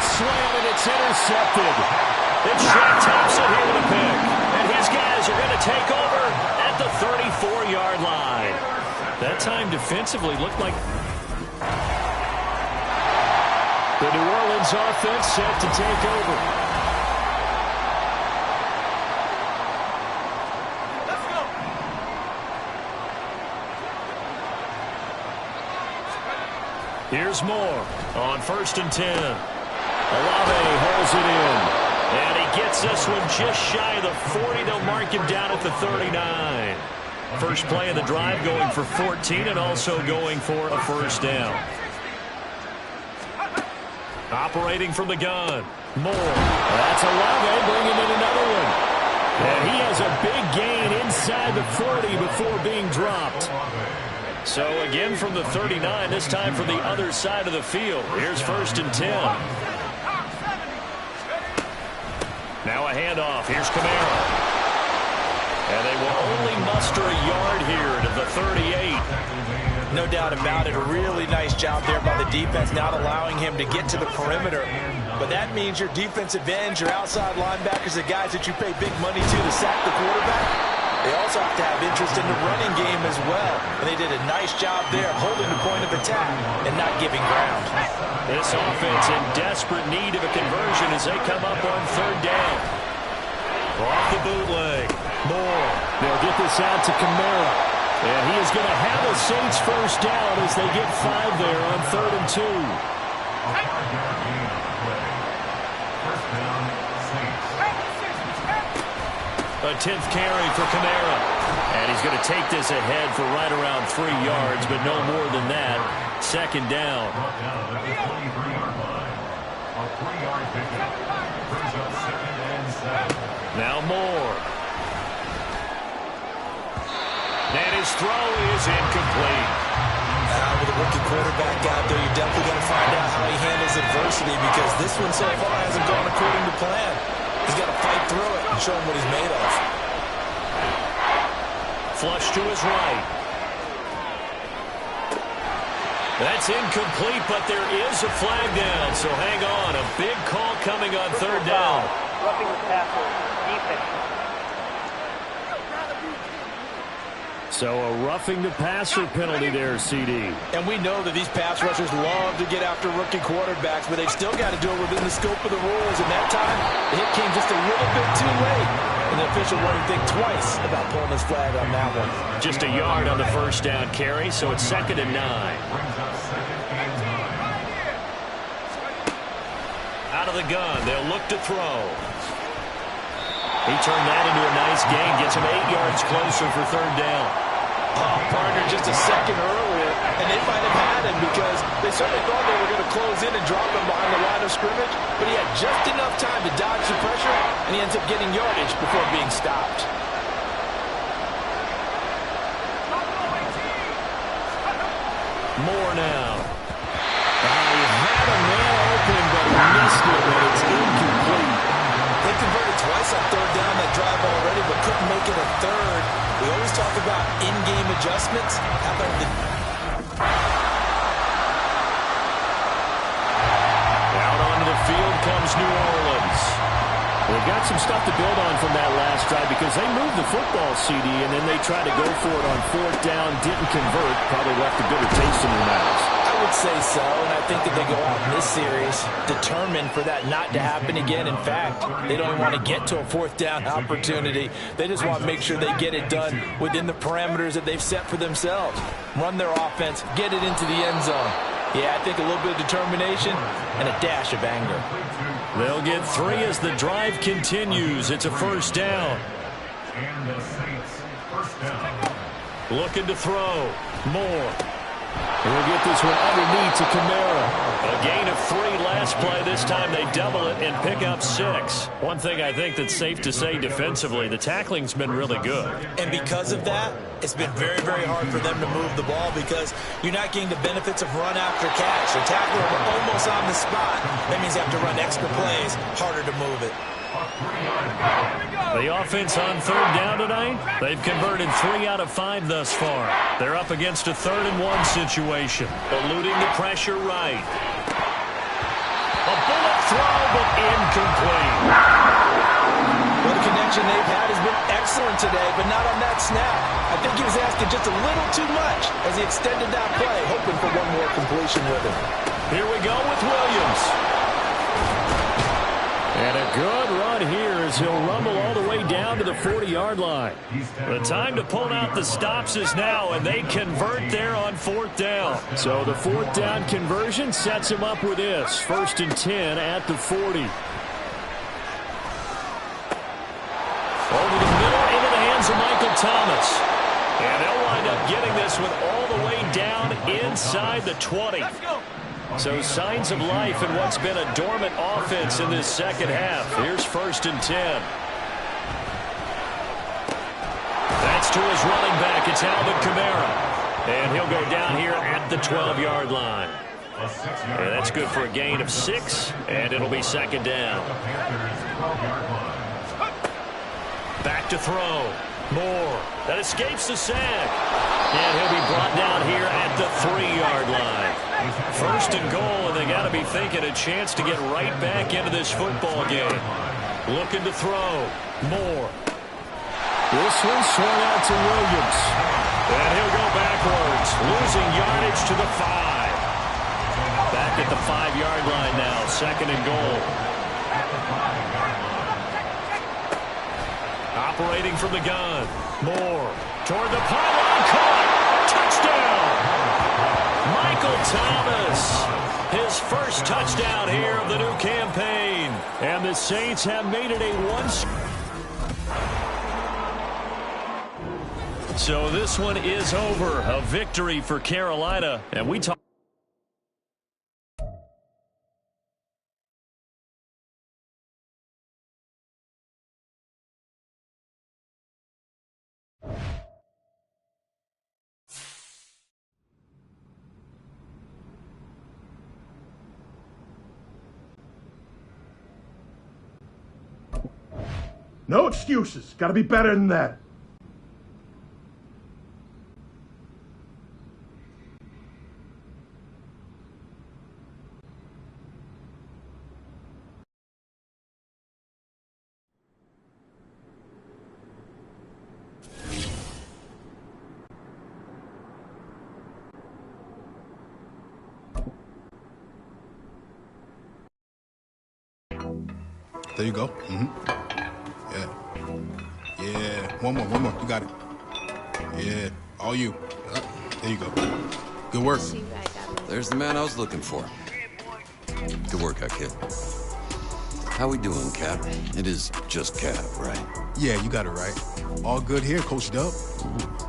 Slam, and it's intercepted. It's Shaq Thompson here with a pick. And his guys are going to take over at the 34-yard line. That time defensively looked like the New Orleans offense set to take over. Let's go. Here's Moore on 1st and 10. Olave holds it in. And he gets this one just shy of the 40. They'll mark him down at the 39. First play of the drive going for 14 and also going for a 1st down. Operating from the gun. Moore. That's Olave bringing in another one. And he has a big gain inside the 40 before being dropped. So again from the 39, this time from the other side of the field. Here's 1st and 10. Now a handoff. Here's Kamara. And they will only muster a yard here to the 38. No doubt about it. A really nice job there by the defense, not allowing him to get to the perimeter. But that means your defensive ends, your outside linebackers, the guys that you pay big money to sack the quarterback, they also have to have interest in the running game as well. And they did a nice job there holding the point of attack and not giving ground. This offense in desperate need of a conversion as they come up on 3rd down. Off the bootleg. Moore. They'll get this out to Kamara. And he is going to have a Saints first down as they get 5 there on 3rd and 2. A 10th carry for Kamara. And he's going to take this ahead for right around 3 yards, but no more than that. 2nd down. Now Moore. And his throw is incomplete. With a rookie quarterback out there, you're definitely going to find out how he handles adversity, because this one so far hasn't gone according to plan. He's got to fight through it and show him what he's made of. Flush to his right. That's incomplete, but there is a flag down, so hang on. A big call coming on 3rd down. Roughing the passer, defense. So a roughing the passer penalty there, CD. And we know that these pass rushers love to get after rookie quarterbacks, but they've still got to do it within the scope of the rules. And that time, the hit came just a little bit too late. And the official wouldn't think twice about pulling his flag on that one. Just a yard on the first down carry, so it's 2nd and 9. Out of the gun, they'll look to throw. He turned that into a nice gain, gets him 8 yards closer for 3rd down. Oh, partner, just a second earlier, and they might have had him, because they certainly thought they were going to close in and drop him behind the line of scrimmage, but he had just enough time to dodge the pressure, and he ends up getting yardage before being stopped. More now. He had a man open, but he missed it, and it's incomplete. They converted twice on 3rd down that drive already, but couldn't make it a 3rd. We always talk about in-game adjustments. How about the... Out onto the field comes New Orleans. They've got some stuff to build on from that last drive, because they moved the football, CD, and then they tried to go for it on 4th down, didn't convert, probably left a bitter taste in their mouths. I would say so, and I think that they go out in this series determined for that not to happen again. In fact, they don't even want to get to a 4th down opportunity. They just want to make sure they get it done within the parameters that they've set for themselves. Run their offense, get it into the end zone. Yeah, I think a little bit of determination and a dash of anger. They'll get 3 as the drive continues. It's a 1st down. Looking to throw. Moore. He'll get this one underneath to Kamara. A gain of 3 last play. This time they double it and pick up 6. One thing I think that's safe to say defensively, the tackling's been really good. And because of that, it's been very, very hard for them to move the ball, because you're not getting the benefits of run after catch. They're tackling them almost on the spot. That means you have to run extra plays, harder to move it. The offense on 3rd down tonight, they've converted 3 out of 5 thus far. They're up against a 3rd and 1 situation. Eluding the pressure right. A bullet throw, but incomplete. Well, the connection they've had has been excellent today, but not on that snap. I think he was asking just a little too much as he extended that play, hoping for one more completion with him. Here we go with Williams. And a good run here as he'll rumble all the way down to the 40-yard line. The time to pull out the stops is now, and they convert there on 4th down. So the 4th down conversion sets him up with this. 1st and 10 at the 40. Over the middle, into the hands of Michael Thomas. And they'll wind up getting this one all the way down inside the 20. So signs of life in what's been a dormant offense in this second half. Here's 1st and 10. That's to his running back. It's Alvin Kamara. And he'll go down here at the 12-yard line. And that's good for a gain of 6, and it'll be 2nd down. Back to throw. Moore. That escapes the sack. And he'll be brought down here at the 3-yard line. 1st and goal, and they got to be thinking a chance to get right back into this football game. Looking to throw. Moore. This one swung out to Williams. And he'll go backwards, losing yardage to the 5. Back at the 5-yard line now, 2nd and goal. Operating from the gun. Moore toward the pylon. Caught. Touchdown. Michael Thomas. His first touchdown here of the new campaign. And the Saints have made it a one. So this one is over. A victory for Carolina. And we talk. No excuses. Got to be better than that. There you go. Yeah. Yeah. One more. You got it. Yeah. All you. There you go. Good work. There's the man I was looking for. Good work, kid. How we doing, Cap? It is just Cap, right? Yeah, you got it right. All good here, Coach Dub.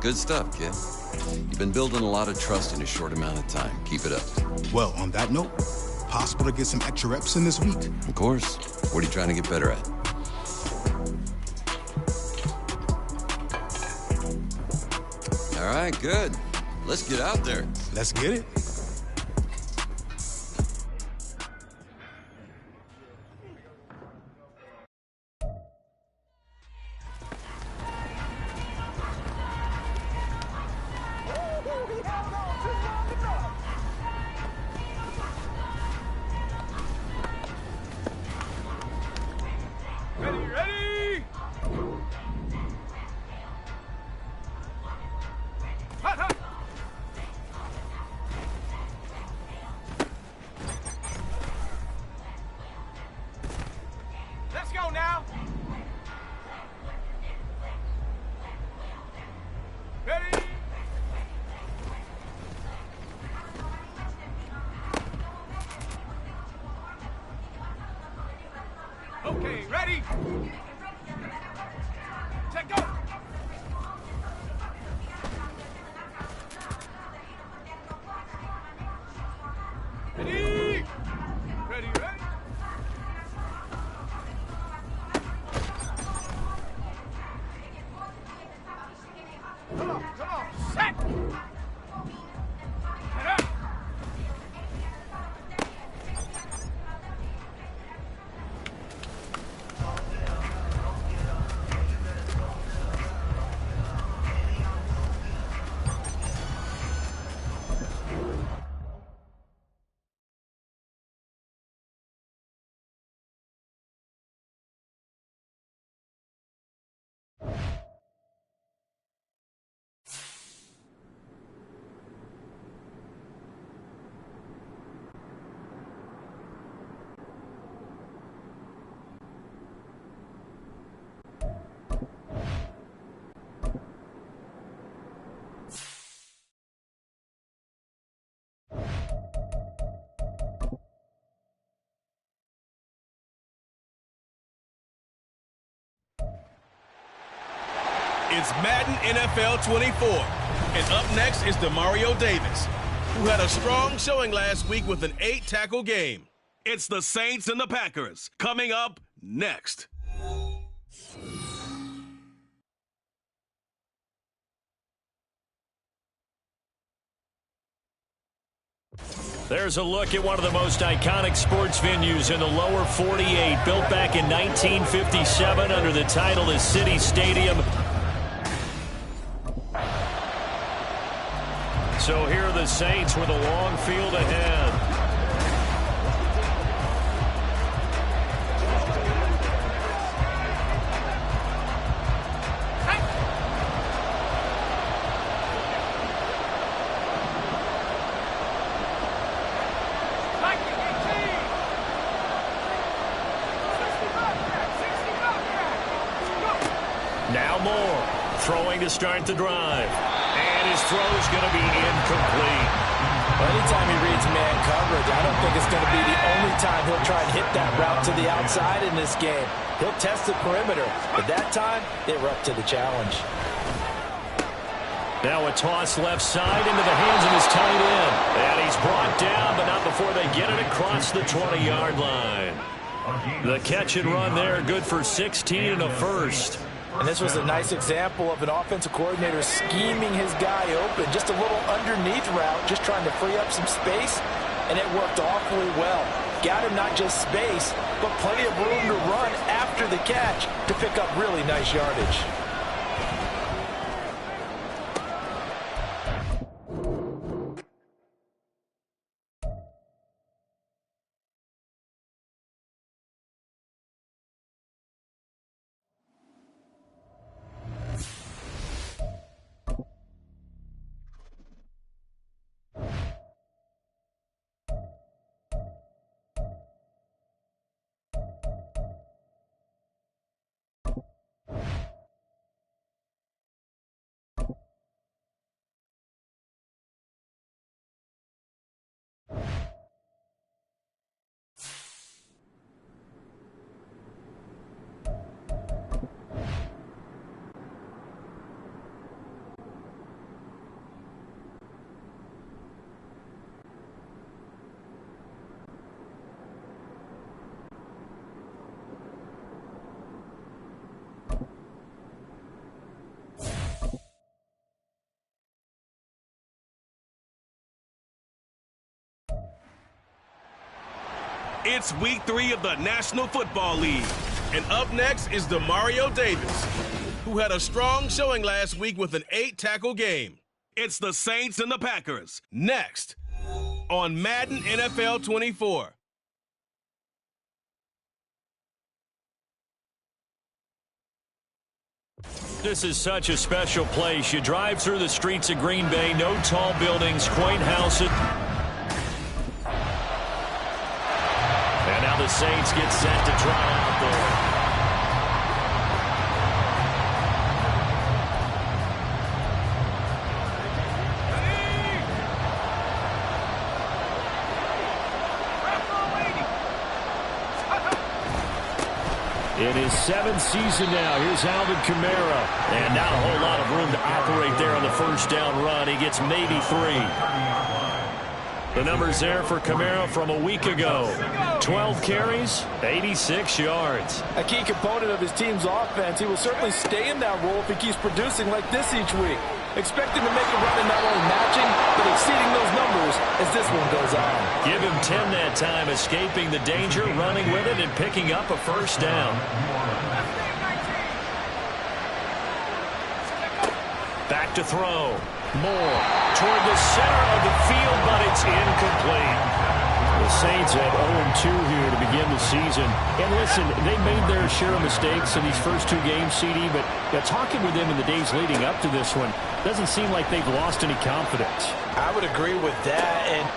Good stuff, kid. You've been building a lot of trust in a short amount of time. Keep it up. Well, on that note, possible to get some extra reps in this week? Of course. What are you trying to get better at? All right, good. Let's get out there. Let's get it. Ready? Hot, hot. Let's go now. Ready? Okay, ready? Check go. Ready? Ready? Come on, set. Get up. It's Madden NFL 24. And up next is Demario Davis, who had a strong showing last week with an 8-tackle game. It's the Saints and the Packers coming up next. There's a look at one of the most iconic sports venues in the lower 48, built back in 1957 under the title of City Stadium. So here are the Saints with a long field ahead. Moore. Throwing to start the drive. And his throw is going to be incomplete. Well, anytime he reads man coverage, I don't think it's going to be the only time he'll try and hit that route to the outside in this game. He'll test the perimeter, but that time, they were up to the challenge. Now a toss left side into the hands of his tight end. And he's brought down, but not before they get it across the 20-yard line. The catch and run there, good for 16 and a first. And this was a nice example of an offensive coordinator scheming his guy open. Just a little underneath route, just trying to free up some space, and it worked awfully well. Got him not just space, but plenty of room to run after the catch to pick up really nice yardage. It's week 3 of the National Football League. And up next is Demario Davis, who had a strong showing last week with an 8-tackle game. It's the Saints and the Packers, next on Madden NFL 24. This is such a special place. You drive through the streets of Green Bay, no tall buildings, quaint houses. And now the Saints get set to try out there. In his 7th season now, here's Alvin Kamara. And not a whole lot of room to operate there on the first down run. He gets maybe 3. The numbers there for Kamara from a week ago. 12 carries, 86 yards. A key component of his team's offense. He will certainly stay in that role if he keeps producing like this each week. Expect him to make a run and not only matching, but exceeding those numbers as this one goes on. Give him 10 that time, escaping the danger, running with it, and picking up a first down. Back to throw. Moore toward the center of the field, but it's incomplete. The Saints have 0-2 here to begin the season. And listen, they made their share of mistakes in these first 2 games, CD, but talking with them in the days leading up to this one, doesn't seem like they've lost any confidence. I would agree with that. And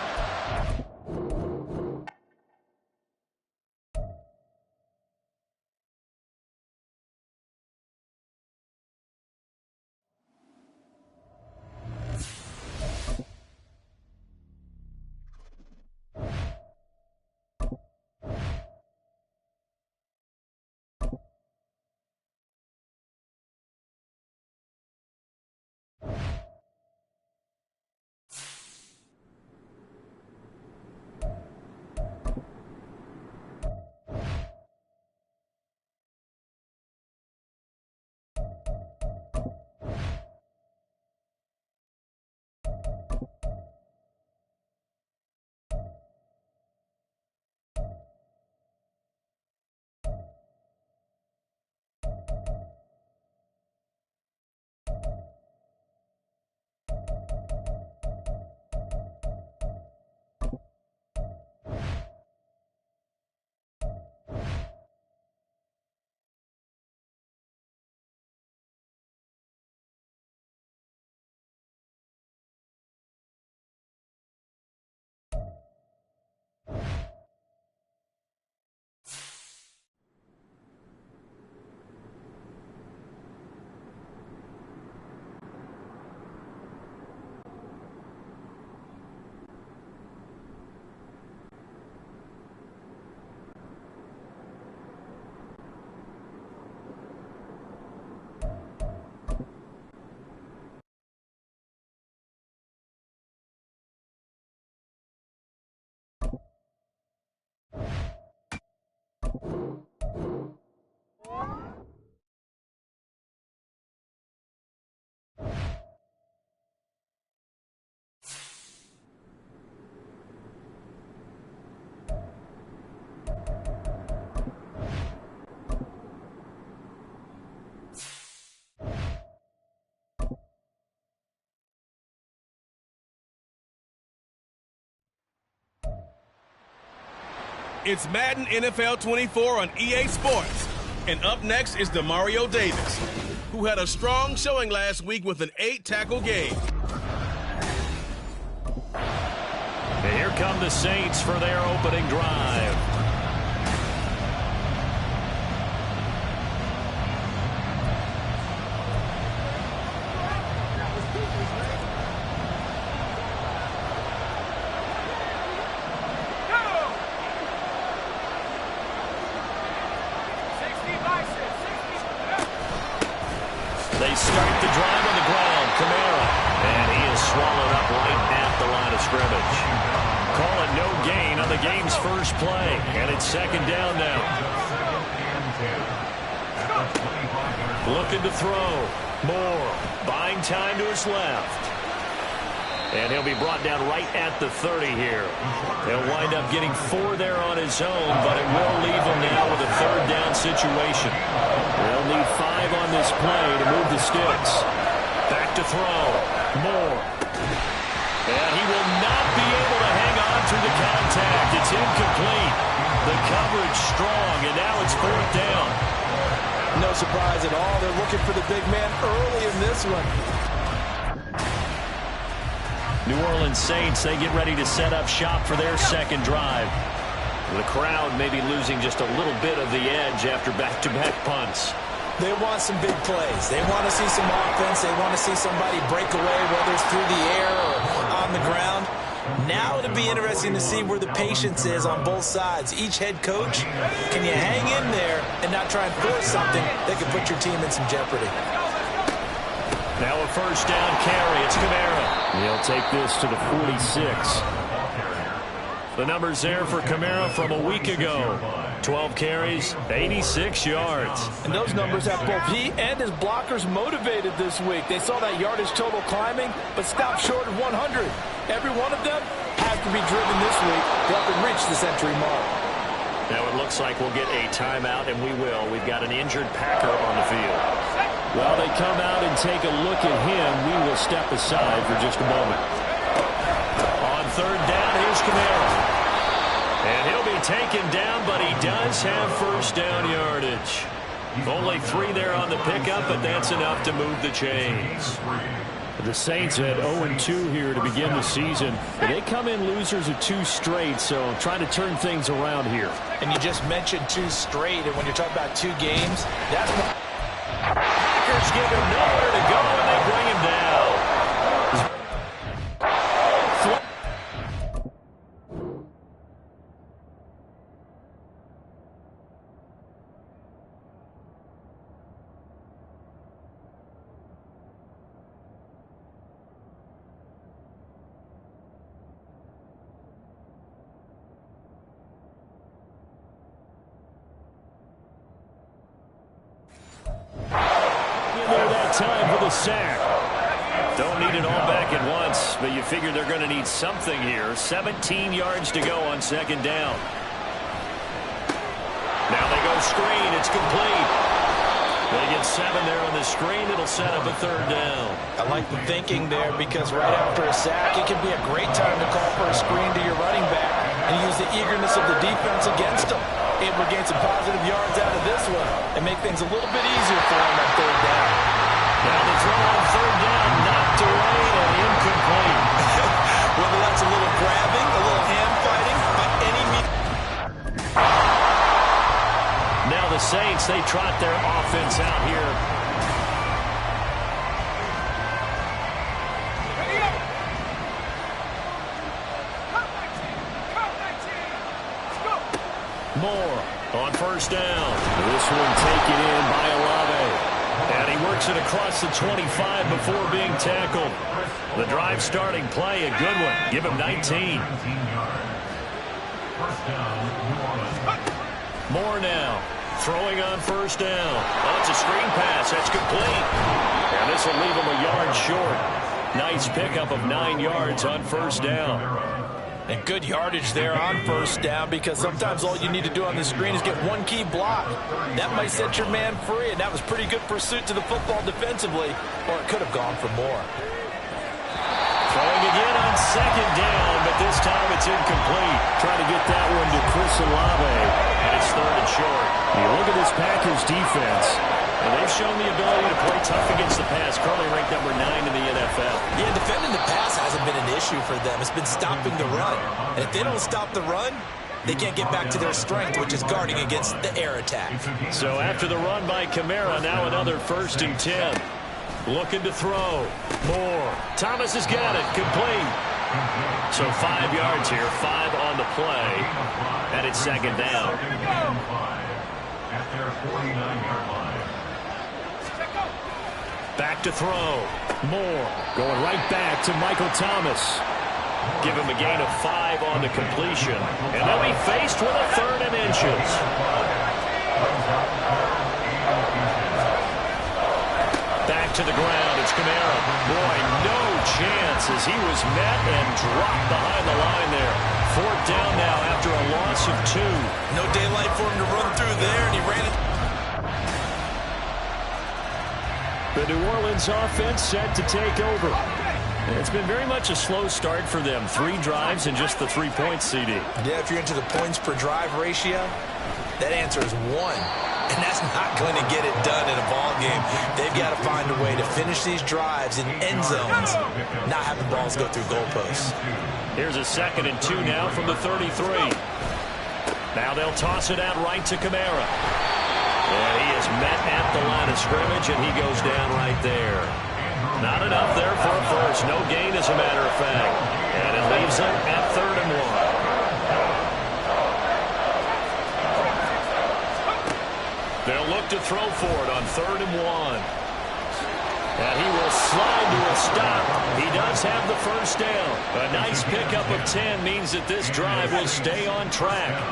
It's Madden NFL 24 on EA Sports. And up next is Demario Davis, who had a strong showing last week with an 8-tackle game. And here come the Saints for their opening drive. They start the drive on the ground. Kamara. And he is swallowed up right at the line of scrimmage. Call it no gain on the game's first play. And it's second down now. Looking to throw. Moore. Buying time to his left. And he'll be brought down right at the 30 here. He'll wind up getting 4 there on his own, but it will leave him now with a third down situation. They'll need 5 on this play to move the sticks. Back to throw. Moore. And he will not be able to hang on through the contact. It's incomplete. The coverage strong, and now it's 4th down. No surprise at all. They're looking for the big man early in this one. New Orleans Saints, they get ready to set up shop for their second drive. The crowd may be losing just a little bit of the edge after back-to-back punts. They want some big plays. They want to see some offense. They want to see somebody break away, whether it's through the air or on the ground. Now it'll be interesting to see where the patience is on both sides. Each head coach, can you hang in there and not try and force something that could put your team in some jeopardy? Now a first down carry. It's Kamara. He'll take this to the 46. The numbers there for Kamara from a week ago. 12 carries, 86 yards. And those numbers have both he and his blockers motivated this week. They saw that yardage total climbing, but stopped short of 100. Every one of them has to be driven this week to help him reach the century mark. Now it looks like we'll get a timeout, and we will. We've got an injured Packer on the field. While they come out and take a look at him, we will step aside for just a moment. On third down, here's Kamara. And he'll be taken down, but he does have first down yardage. Only 3 there on the pickup, but that's enough to move the chains. The Saints had 0-2 here to begin the season. But they come in losers of 2 straight, so trying to turn things around here. And you just mentioned 2 straight, and when you're talking about 2 games, that's what... Packers give him nowhere to go, and they bring him down. Time for the sack. Don't need it all back at once, but you figure they're going to need something here. 17 yards to go on second down. Now they go screen. It's complete. They get 7 there on the screen. It'll set up a third down. I like the thinking there because right after a sack, it can be a great time to call for a screen to your running back and use the eagerness of the defense against them. Able to gain some positive yards out of this one and make things a little bit easier for them on third down. Now the throw on third down, knocked away and incomplete. Whether that's a little grabbing, a little hand fighting, by any means. Now the Saints, they trot their offense out here. Moore on first down. This one taken in by Olave. And he works it across the 25 before being tackled. The drive starting play, a good one. Give him 19. Moore now, throwing on first down. Oh, it's a screen pass. That's complete. And this will leave him a yard short. Nice pickup of 9 yards on first down. And good yardage there on first down because sometimes all you need to do on the screen is get one key block. That might set your man free, and that was pretty good pursuit to the football defensively, or it could have gone for more. Throwing again on second down, but this time it's incomplete. Trying to get that one to Chris Olave, and it's third and short. You look at this Packers defense, and they've shown the ability to play tough against the pass. Currently ranked number 9 in the NFL. Yeah, defending the pass hasn't been an issue for them. It's been stopping the run. And if they don't stop the run, they can't get back to their strength, which is guarding against the air attack. So after the run by Kamara, now another 1st and 10. Looking to throw. Moore. Thomas has got it. Complete. So 5 yards here, 5 on the play, and it's second down. At their 49-yard line. Back to throw. Moore going right back to Michael Thomas. Give him a gain of 5 on the completion, and they'll be faced with a 3rd and inches. Back to the ground. It's Kamara. Boy, no chance as he was met and dropped behind the line there. 4th down now after a loss of 2. No daylight for him to run through there, and he ran it. The New Orleans offense set to take over. It's been very much a slow start for them. 3 drives and just the 3 points, CD. Yeah, if you're into the points per drive ratio, that answer is 1. And that's not going to get it done in a ball game. They've got to find a way to finish these drives in end zones, not have the balls go through goalposts. Here's a 2nd and 2 now from the 33. Now they'll toss it out right to Kamara. And he is met at the line of scrimmage, and he goes down right there. Not enough there for a first. No gain, as a matter of fact. And it leaves him at 3rd and 1. They'll look to throw for it on 3rd and 1. And he will slide to a stop. He does have the first down. A nice pickup of 10 means that this drive will stay on track.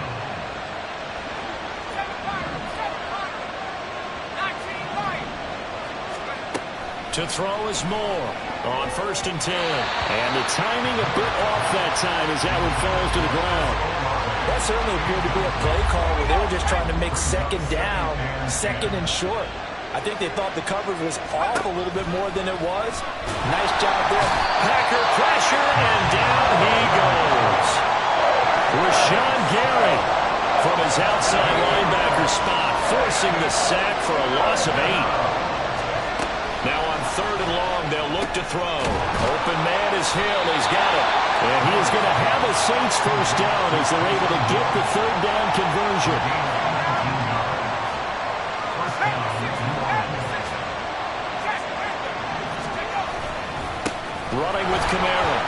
To throw is Moore on 1st and 10. And the timing a bit off that time as that one falls to the ground. That certainly appeared to be a play call where they were just trying to make 2nd down, 2nd and short. I think they thought the coverage was off a little bit more than it was. Nice job there. Packer pressure, and down he goes. Rashawn Gary from his outside linebacker spot, forcing the sack for a loss of 8. Now on 3rd and long, they'll look to throw. Open man is Hill. He's got it. And he is going to have a Saints first down as they're able to get the 3rd down conversion. Running with Kamara.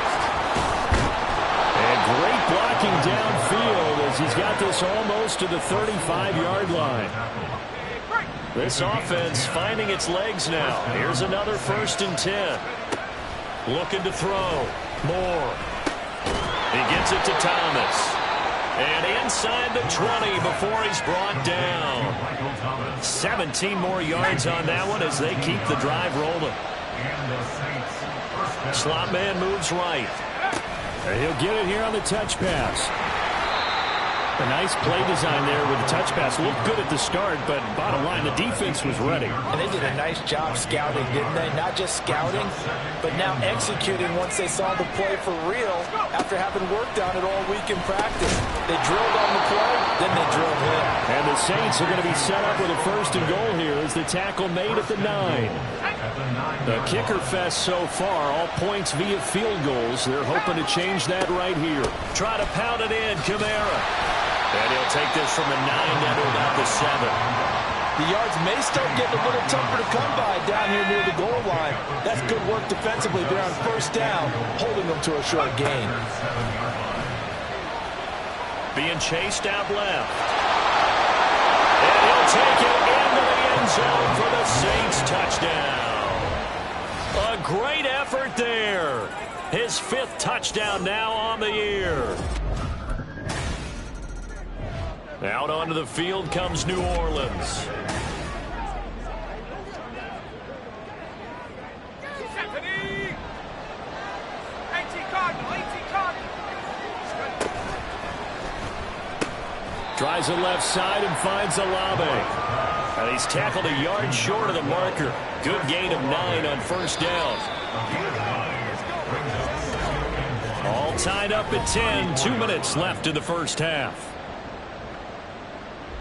And great blocking downfield as he's got this almost to the 35-yard line. This offense finding its legs now. Here's another 1st and 10. Looking to throw. Moore. He gets it to Thomas. And inside the 20 before he's brought down. 17 more yards on that one as they keep the drive rolling. Slot man moves right. And he'll get it here on the touch pass. A nice play design there with the touch pass. Looked good at the start, but bottom line, the defense was ready. And they did a nice job scouting, didn't they? Not just scouting, but now executing once they saw the play for real after having worked on it all week in practice. They drilled on the play, then they drilled him. And the Saints are going to be set up with a 1st and goal here as the tackle made at the 9. The kicker fest so far, all points via field goals. They're hoping to change that right here. Try to pound it in, Kamara. And he'll take this from the 9 down to about the 7. The yards may start getting a little tougher to come by down here near the goal line. That's good work defensively there on 1st down, holding them to a short gain. Being chased out left. And he'll take it into the end zone for the Saints touchdown. A great effort there. His 5th touchdown now on the year. Out onto the field comes New Orleans. Tries the left side and finds Olave. And he's tackled a yard short of the marker. Good gain of 9 on 1st down. Tied up at 10, 2 minutes left in the first half.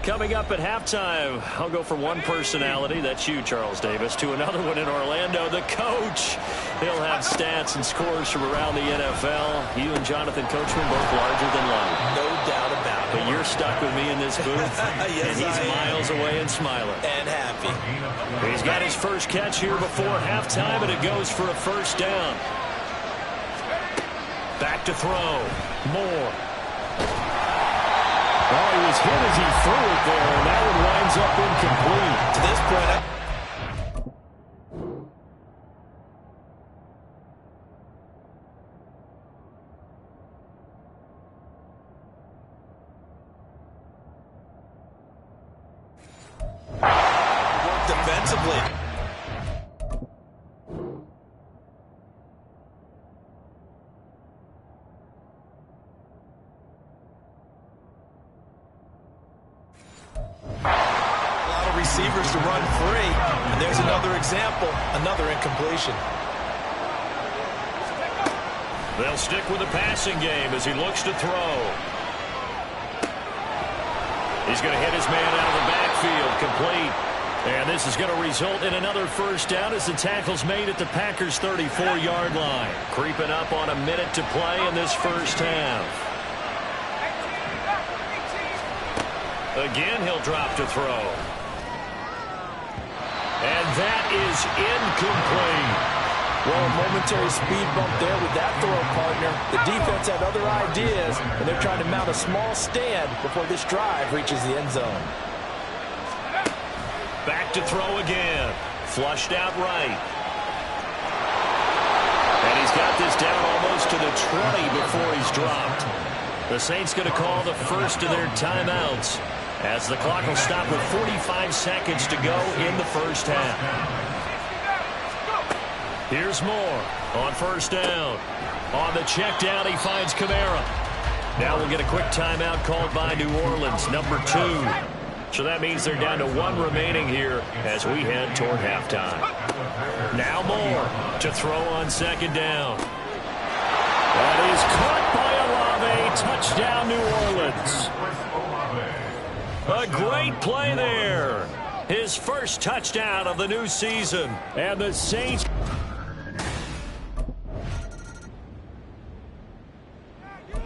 Coming up at halftime, I'll go from one personality, that's you, Charles Davis, to another one in Orlando, the coach. He'll have stats and scores from around the NFL. You and Jonathan Coachman both larger than life. No doubt about it. But you're stuck with me in this booth, yes, and he's miles away and smiling. And happy. He's got his first catch here before halftime, and it goes for a first down. Back to throw. Moore. Oh, he was hit as he threw it there, and that one winds up incomplete. To this point, work defensively. Receivers to run free, and there's another example, another incompletion. They'll stick with the passing game as he looks to throw. He's going to hit his man out of the backfield, complete. And this is going to result in another first down as the tackle's made at the Packers' 34-yard line. Creeping up on a minute to play in this first half. Again, he'll drop to throw. And that is incomplete. Well, a momentary speed bump there with that throw, partner. The defense had other ideas, and they're trying to mount a small stand before this drive reaches the end zone. Back to throw again. Flushed out right. And he's got this down almost to the 20 before he's dropped. The Saints going to call the first of their timeouts, as the clock will stop with 45 seconds to go in the first half. Here's Moore on first down. On the check down, he finds Kamara. Now we'll get a quick timeout called by New Orleans, number 2. So that means they're down to 1 remaining here as we head toward halftime. Now Moore to throw on second down. That is caught by Olave. Touchdown, New Orleans. A great play there. His first touchdown of the new season. And the Saints...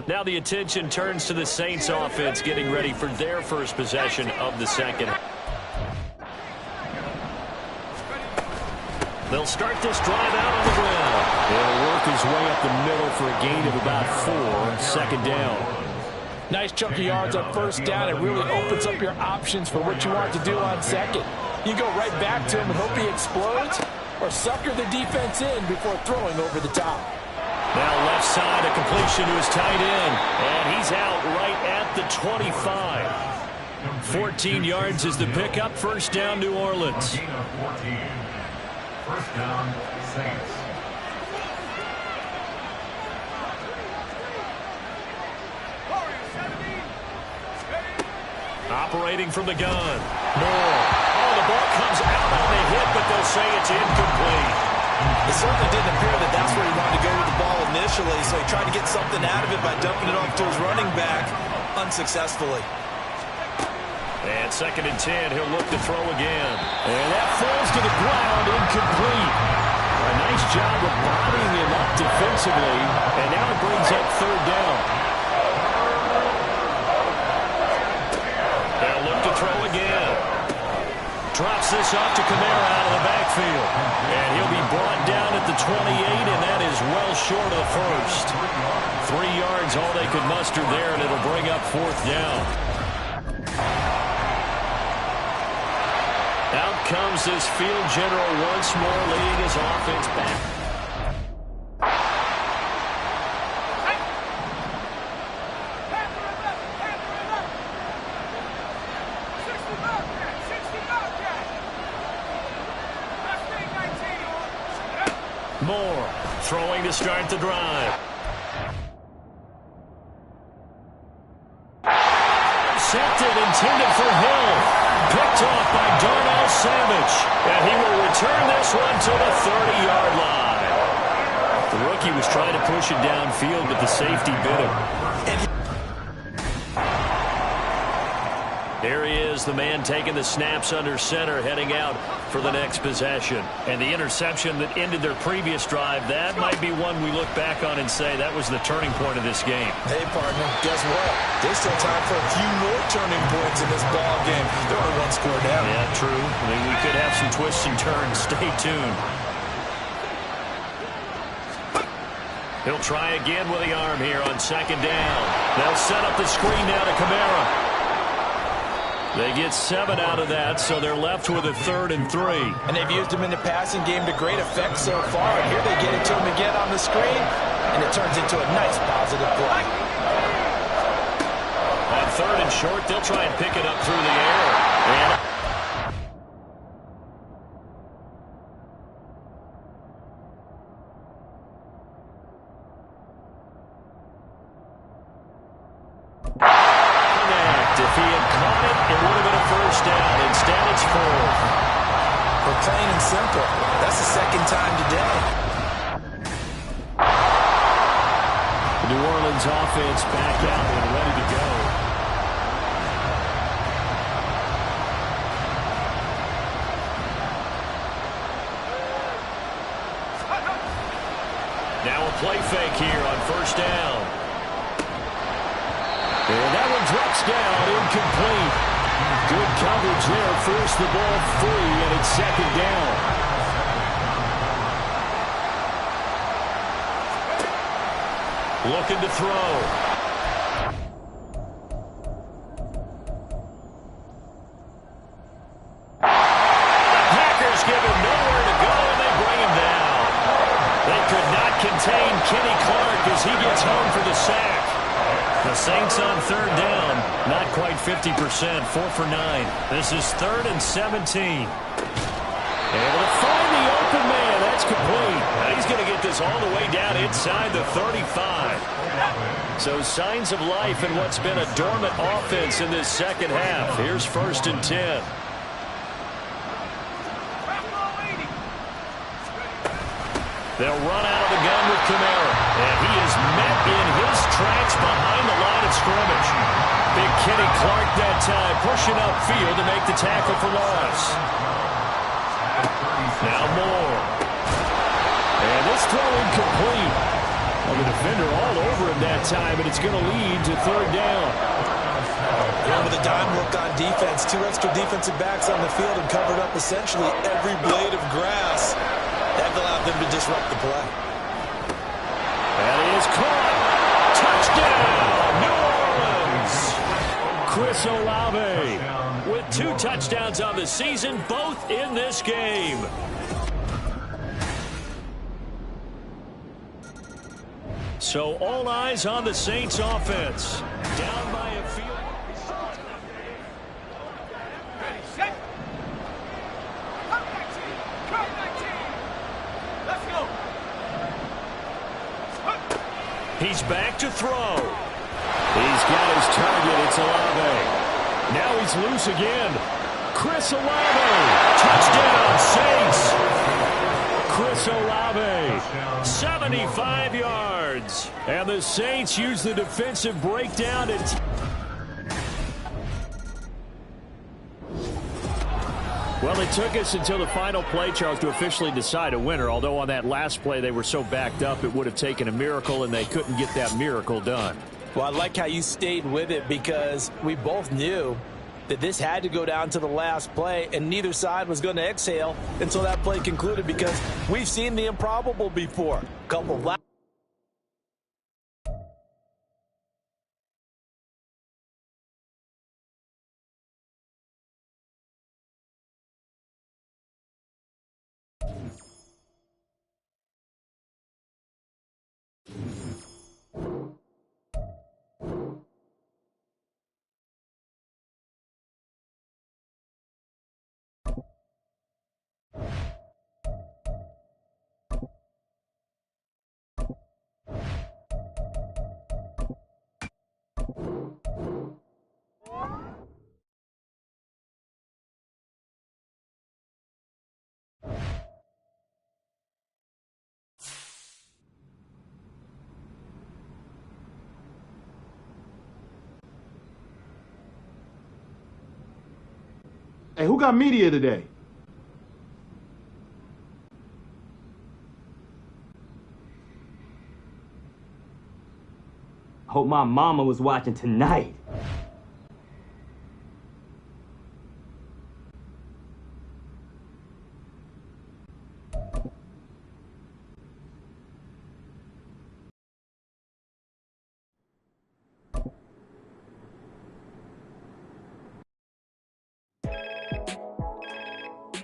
Now the attention turns to the Saints offense getting ready for their first possession of the second. They'll start this drive out on the ground. He'll work his way up the middle for a gain of about 4. Second down. Nice chunk of yards on first down. It really opens up your options for what you want to do on second. You go right back to him and hope he explodes, or sucker the defense in before throwing over the top. Now left side, a completion to his tight end, and he's out right at the 25. 14 yards is the pickup. First down, New Orleans. First down, Saints. Operating from the gun. Moore. Oh, the ball comes out on the hit, but they'll say it's incomplete. It certainly didn't appear that that's where he wanted to go with the ball initially, so he tried to get something out of it by dumping it off to his running back unsuccessfully. And second and 10, he'll look to throw again. And that falls to the ground, incomplete. A nice job of bodying him up defensively, and now it brings up third down. They'll look to throw again. Drops this off to Kamara out of the backfield. And he'll be brought down at the 28, and that is well short of first. 3 yards, all they could muster there, and it'll bring up fourth down. Out comes this field general once more, leading his offense back. Moore throwing to start the drive. Intercepted, intended for Hill. Picked off by Darnell Savage. And he will return this one to the 30-yard line. The rookie was trying to push it downfield, but the safety bit him. There he is, the man taking the snaps under center, heading out for the next possession. And the interception that ended their previous drive, that might be one we look back on and say that was the turning point of this game. Hey, partner, guess what? There's still time for a few more turning points in this ball game. They're only one score down. Yeah, true. I mean, we could have some twists and turns. Stay tuned. He'll try again with the arm here on second down. They'll set up the screen now to Kamara. They get 7 out of that, so they're left with a 3rd and 3. And they've used him in the passing game to great effect so far. And here they get it to him again on the screen, and it turns into a nice positive play. On 3rd and short, they'll try and pick it up through the air. And if he had caught it, it would have been a first down. Instead, it's 4th. For plain and simple, that's the second time today. The New Orleans offense back out and ready to go. Now a play fake here on first down. And that one drops down, incomplete. Good coverage there, forced the ball free, and it's second down. Looking to throw. The Packers give him nowhere to go, and they bring him down. They could not contain Kenny Clark as he gets home for the sack. The Saints on 3rd down, not quite 50%, 4 for 9. This is 3rd and 17. Able to find the open man. That's complete. Now he's going to get this all the way down inside the 35. So signs of life in what's been a dormant offense in this second half. Here's 1st and 10. They'll run out of the gun with Kamara. And he is met in his tracks behind the line of scrimmage. Big Kenny Clark that time pushing upfield to make the tackle for loss. Now Moore. And this throw incomplete. Well, the defender all over him that time, and it's going to lead to 3rd down. Going with a dime look on defense. 2 extra defensive backs on the field and covered up essentially every blade of grass. That allowed them to disrupt the play. That is caught. Touchdown, New Orleans. Chris Olave with 2 touchdowns on the season, both in this game. So all eyes on the Saints offense. Down by a field. Ready, set. Come 19. Come 19. Let's go. He's back to throw. He's got his target. It's Olave. Now he's loose again. Chris Olave. Touchdown, Saints. Chris Olave, 75 yards. And the Saints use the defensive breakdown to... Well, it took us until the final play, Charles, to officially decide a winner. Although on that last play they were so backed up it would have taken a miracle, and they couldn't get that miracle done. Well, I like how you stayed with it because we both knew that this had to go down to the last play, and neither side was going to exhale until that play concluded because we've seen the improbable before. A couple of Hey, who got media today? Hope my mama was watching tonight.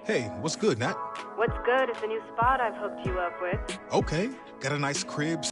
Hey, what's good, Nat? What's good is the new spot I've hooked you up with. Okay, got a nice crib.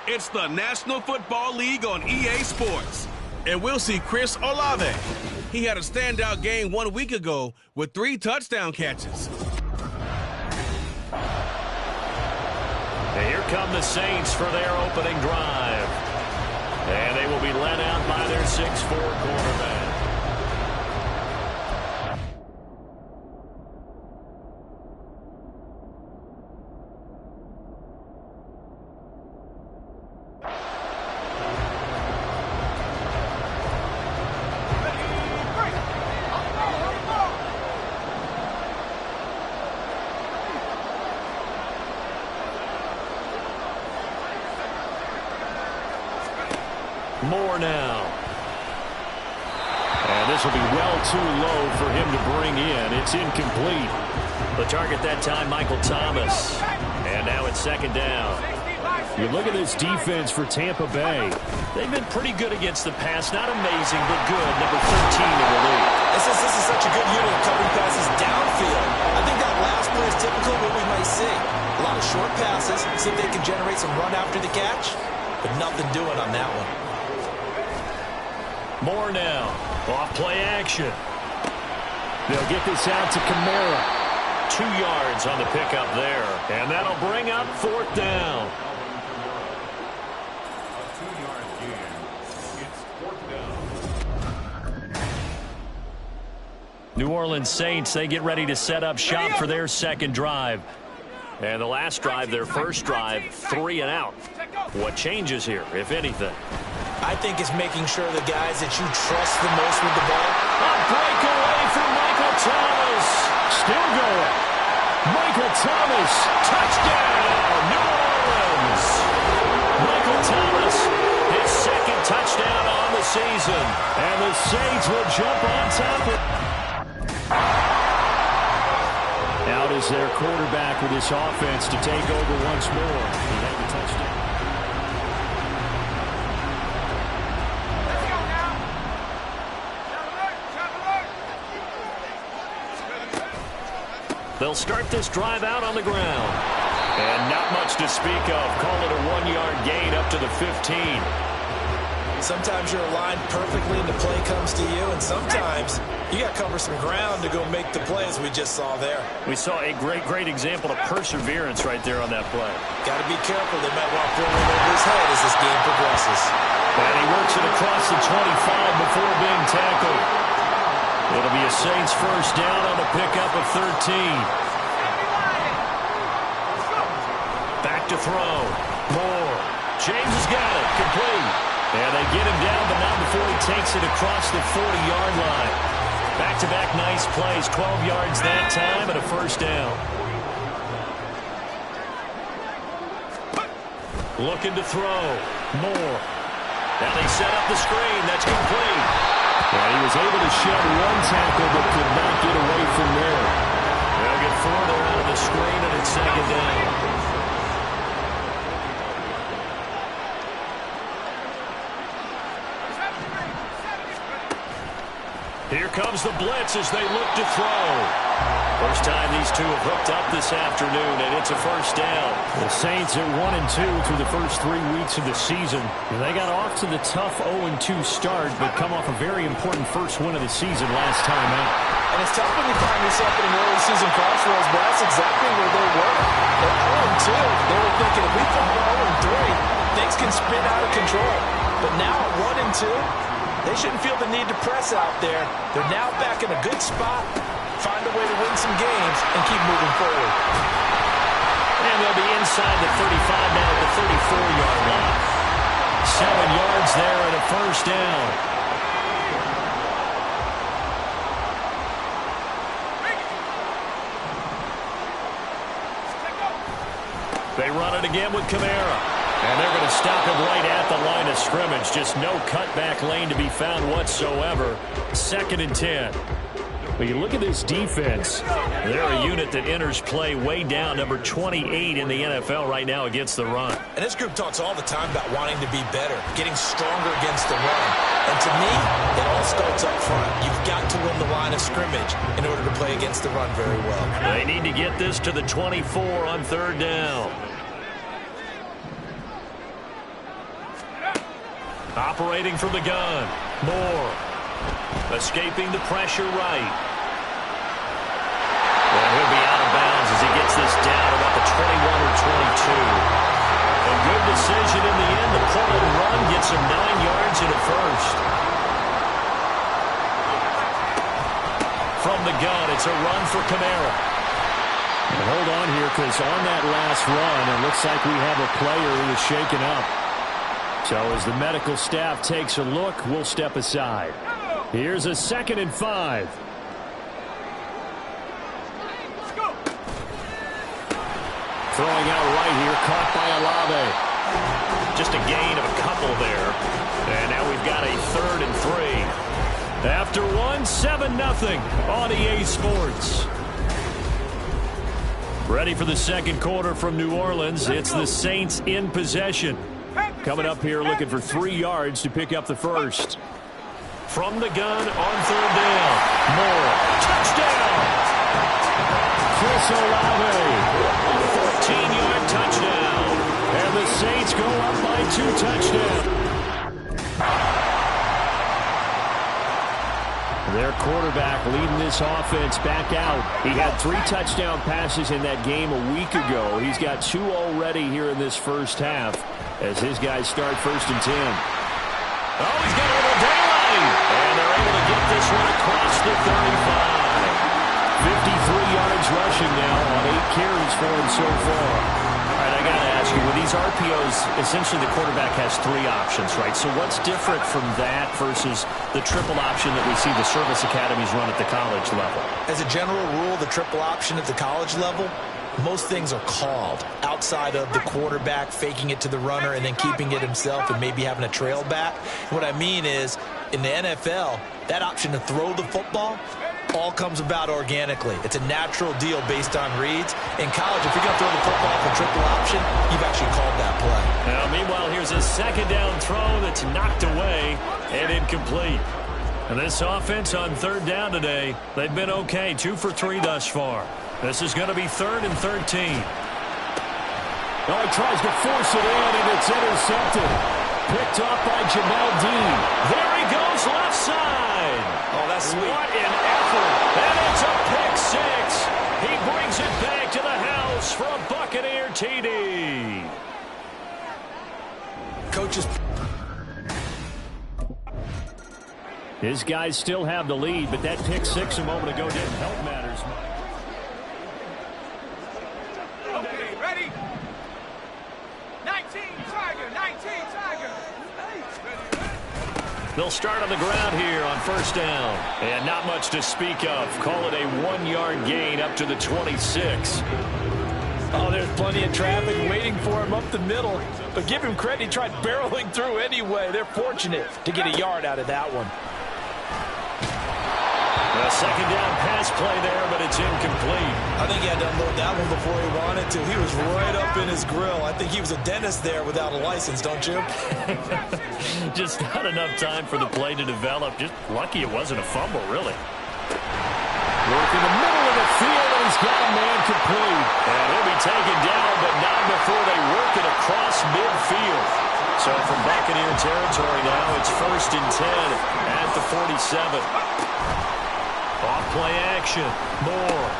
It's the National Football League on EA Sports. And we'll see Chris Olave. He had a standout game 1 week ago with 3 touchdown catches. And here come the Saints for their opening drive. And they will be led out by their 6'4" quarterback. More now. And this will be well too low for him to bring in. It's incomplete. The target that time, Michael Thomas. And now it's second down. You look at this defense for Tampa Bay. They've been pretty good against the pass. Not amazing, but good. Number 13 in the league. This is such a good unit of covering passes downfield. I think that last play is typically what we might see. A lot of short passes. See if they can generate some run after the catch. But nothing doing on that one. More now. Off play action. They'll get this out to Kamara. 2 yards on the pickup there. And that'll bring up 4th down. New Orleans Saints, they get ready to set up shop for their second drive. And the last drive, their first drive, 3 and out. What changes here, if anything? I think it's making sure the guys that you trust the most with the ball. A breakaway for Michael Thomas. Still going. Michael Thomas, touchdown, New Orleans. Michael Thomas, his second touchdown on the season. And the Saints will jump on top of it. Out is their quarterback with this offense to take over once more. He had the touchdown. They'll start this drive out on the ground. And not much to speak of. Call it a 1-yard gain up to the 15. Sometimes you're aligned perfectly and the play comes to you, and sometimes you got to cover some ground to go make the play, as we just saw there. We saw a great example of perseverance right there on that play. Got to be careful. They might want to throw it over his head as this game progresses. And he works it across the 25 before being tackled. It'll be a Saints first down on the pickup of 13. Back to throw. Moore. James has got it. Complete. And they get him down, but not before he takes it across the 40-yard line. Back-to-back nice plays, 12 yards that time, and a first down. Looking to throw. Moore. Now they set up the screen. That's complete. And he was able to shed one tackle, but could not get away from there. They'll get further out of the screen, and it's second down. Here comes the blitz as they look to throw. First time these two have hooked up this afternoon, and it's a first down. The Saints are 1-2 through the first 3 weeks of the season. They got off to the tough 0-2 start, but come off a very important first win of the season last time out. And it's tough when you find yourself in an early season crossroads, but that's exactly where they were. At 0-2, they were thinking, if we fall to 0-3, things can spin out of control. But now at 1-2, they shouldn't feel the need to press out there. They're now back in a good spot, find a way to win some games, and keep moving forward. And they'll be inside the 35 now at the 34-yard line. 7 yards there and a first down. They run it again with Kamara. And they're going to stop him right at the line of scrimmage. Just no cutback lane to be found whatsoever. 2nd and 10. But you look at this defense. They're a unit that enters play way down, number 28 in the NFL right now against the run. And this group talks all the time about wanting to be better, getting stronger against the run. And to me, it all starts up front. You've got to win the line of scrimmage in order to play against the run very well. They need to get this to the 24 on 3rd down. Operating from the gun. Moore. Escaping the pressure right. And he'll be out of bounds as he gets this down about the 21 or 22. A good decision in the end. The pull-in run gets him 9 yards and a first. From the gun, it's a run for Kamara. And hold on here, because on that last run, it looks like we have a player who is shaken up. So as the medical staff takes a look, we'll step aside. Here's a 2nd and 5. Throwing out right here, caught by Olave. Just a gain of a couple there. And now we've got a 3rd and 3. After 7-0 on EA Sports. Ready for the 2nd quarter from New Orleans. It's the Saints in possession. Coming up here looking for 3 yards to pick up the first. From the gun on 3rd down. Moore. Touchdown! Chris Olave. 14-yard touchdown. And the Saints go up by 2 touchdowns. Their quarterback leading this offense back out. He had 3 touchdown passes in that game a week ago. He's got 2 already here in this first half as his guys start 1st and 10. Oh, he's got a little daylight. And they're able to get this one across the 35. 53 yards rushing now on 8 carries for him so far. All right, I got to ask you, with these RPOs, essentially the quarterback has 3 options, right? So what's different from that versus the triple option that we see the service academies run at the college level? As a general rule, the triple option at the college level, most things are called outside of the quarterback faking it to the runner and then keeping it himself and maybe having a trail back. What I mean is, in the NFL, that option to throw the football all comes about organically. It's a natural deal based on reads. In college, if you're going to throw the football for triple option, you've actually called that play. Now, meanwhile, here's a 2nd down throw that's knocked away and incomplete. And this offense on 3rd down today, they've been okay. 2 for 3 thus far. This is going to be 3rd and 13. Oh, he tries to force it in, and it's intercepted. Picked off by Jamel Dean. There he goes, left side. Oh, that's sweet. What an effort. And it's a pick 6. He brings it back to the house for a Buccaneer TD. Coaches. His guys still have the lead, but that pick 6 a moment ago didn't help matters much. Okay, ready? 19, Tiger, 19, Tiger. Ready. They'll start on the ground here on first down. And not much to speak of. Call it a 1-yard gain up to the 26. Oh, there's plenty of traffic waiting for him up the middle. But give him credit, he tried barreling through anyway. They're fortunate to get a yard out of that one. A second down pass play there, but it's incomplete. I think he had to unload that one before he wanted to. He was right up in his grill. I think he was a dentist there without a license, don't you? Just not enough time for the play to develop. Just lucky it wasn't a fumble, really. Working the middle of the field, and he's got a man complete. And he'll be taken down, but not before they work it across midfield. So from Buccaneer territory now, it's 1st and 10 at the 47. Off play action. Moore.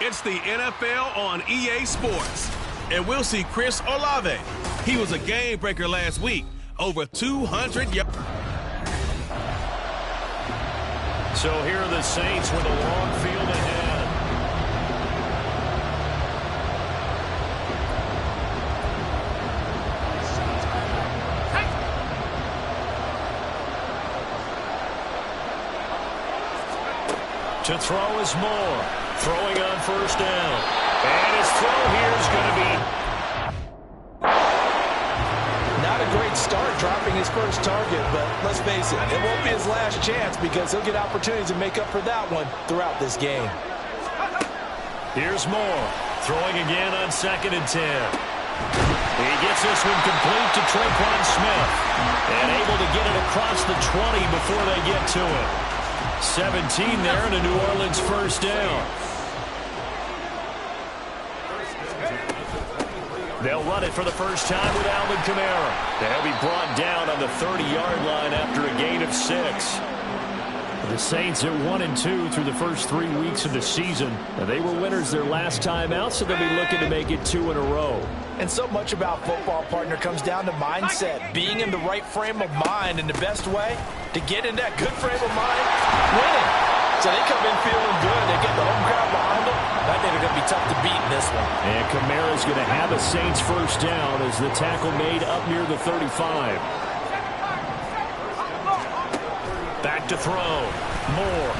It's the NFL on EA Sports. And we'll see Chris Olave. He was a game breaker last week. Over 200 yards. So here are the Saints with a long field ahead. To throw is Moore. Throwing on first down. And his throw here is going to be... Not a great start dropping his first target, but let's face it, it won't be his last chance because he'll get opportunities to make up for that one throughout this game. Here's Moore. Throwing again on 2nd and 10. He gets this one complete to Traquan Smith. And able to get it across the 20 before they get to it. 17 there and a New Orleans first down. They'll run it for the first time with Alvin Kamara. They'll be brought down on the 30-yard line after a gain of 6. The Saints at 1-2 through the first 3 weeks of the season. They were winners their last time out, so they'll be looking to make it 2 in a row. And so much about football, partner, comes down to mindset. Being in the right frame of mind, and the best way to get in that good frame of mind, winning. So they come in feeling good. They get the home crowd behind them. I think they're going to be tough to beat in this one. And Kamara's going to have a Saints first down as the tackle made up near the 35. Back to throw. Moore.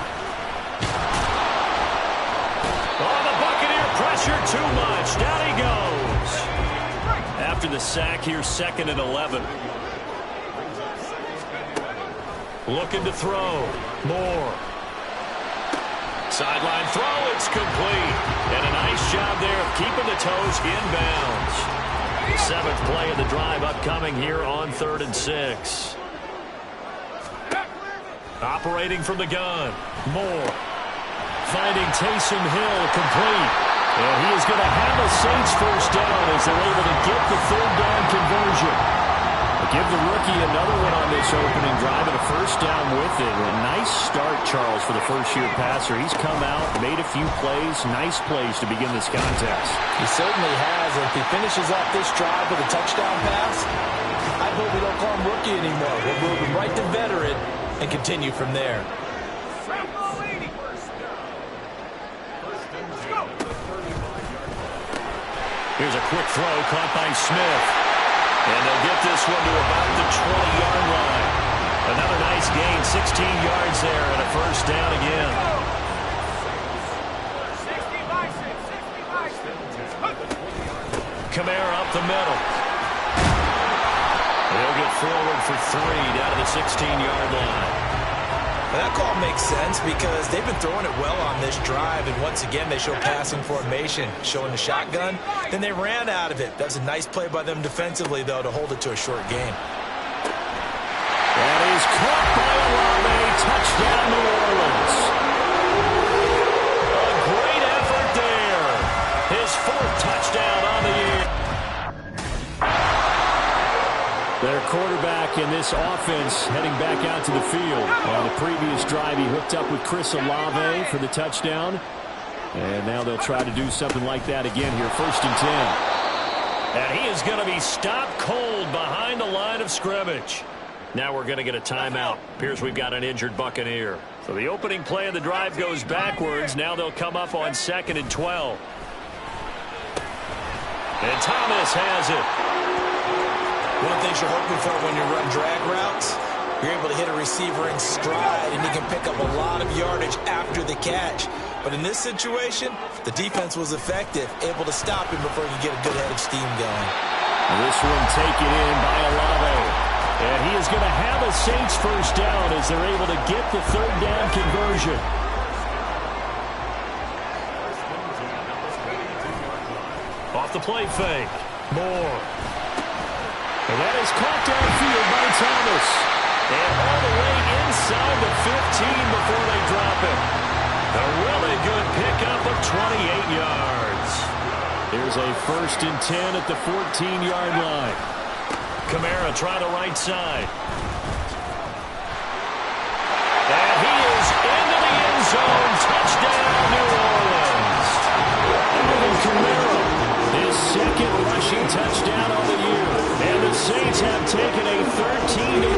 Oh, the Buccaneer pressure too much. Down he goes. After the sack here, 2nd and 11. Looking to throw. Moore. Sideline throw, it's complete. And a nice job there of keeping the toes inbounds. 7th play of the drive upcoming here on 3rd and 6. Operating from the gun. Moore. Finding Taysom Hill complete. And he is going to have a Saints first down as they're able to get the 3rd down conversion. Give the rookie another one on this opening drive and a first down with it. A nice start, Charles, for the first-year passer. He's come out, made a few plays, nice plays to begin this contest. He certainly has. And if he finishes off this drive with a touchdown pass, I hope we don't call him rookie anymore. We'll move him right to veteran and continue from there. Here's a quick throw caught by Smith. And they'll get this one to about the 20-yard line. Another nice gain, 16 yards there, and a first down again. Kamara up the middle. He'll get forward for 3 down to the 16-yard line. Well, that call makes sense because they've been throwing it well on this drive, and once again they show passing formation, showing the shotgun. Then they ran out of it. That's a nice play by them defensively, though, to hold it to a short game. That is caught by Olave. Touchdown, New Orleans. A great effort there. His 4th touchdown on the year. Their quarterback in this offense heading back out to the field. On the previous drive, he hooked up with Chris Olave for the touchdown. And now they'll try to do something like that again here. 1st and 10. And he is going to be stopped cold behind the line of scrimmage. Now we're going to get a timeout. Appears we've got an injured Buccaneer. So the opening play of the drive goes backwards. Now they'll come up on 2nd and 12. And Thomas has it. One of the things you're hoping for when you run drag routes, you're able to hit a receiver in stride, and he can pick up a lot of yardage after the catch. But in this situation, the defense was effective, able to stop him before he could get a good head of steam going. This one taken in by Olave. And he is going to have a Saints 1st down as they're able to get the 3rd down conversion. Off the play fake. Moore. And that is caught downfield by Thomas. And all the way inside the 15 before they drop it. A really good pickup of 28 yards. Here's a 1st and 10 at the 14-yard line. Kamara try the right side. And he is into the end zone. Touchdown, New Orleans. Alvin Kamara, his 2nd rushing touchdown of the year. And the Saints have taken a 13.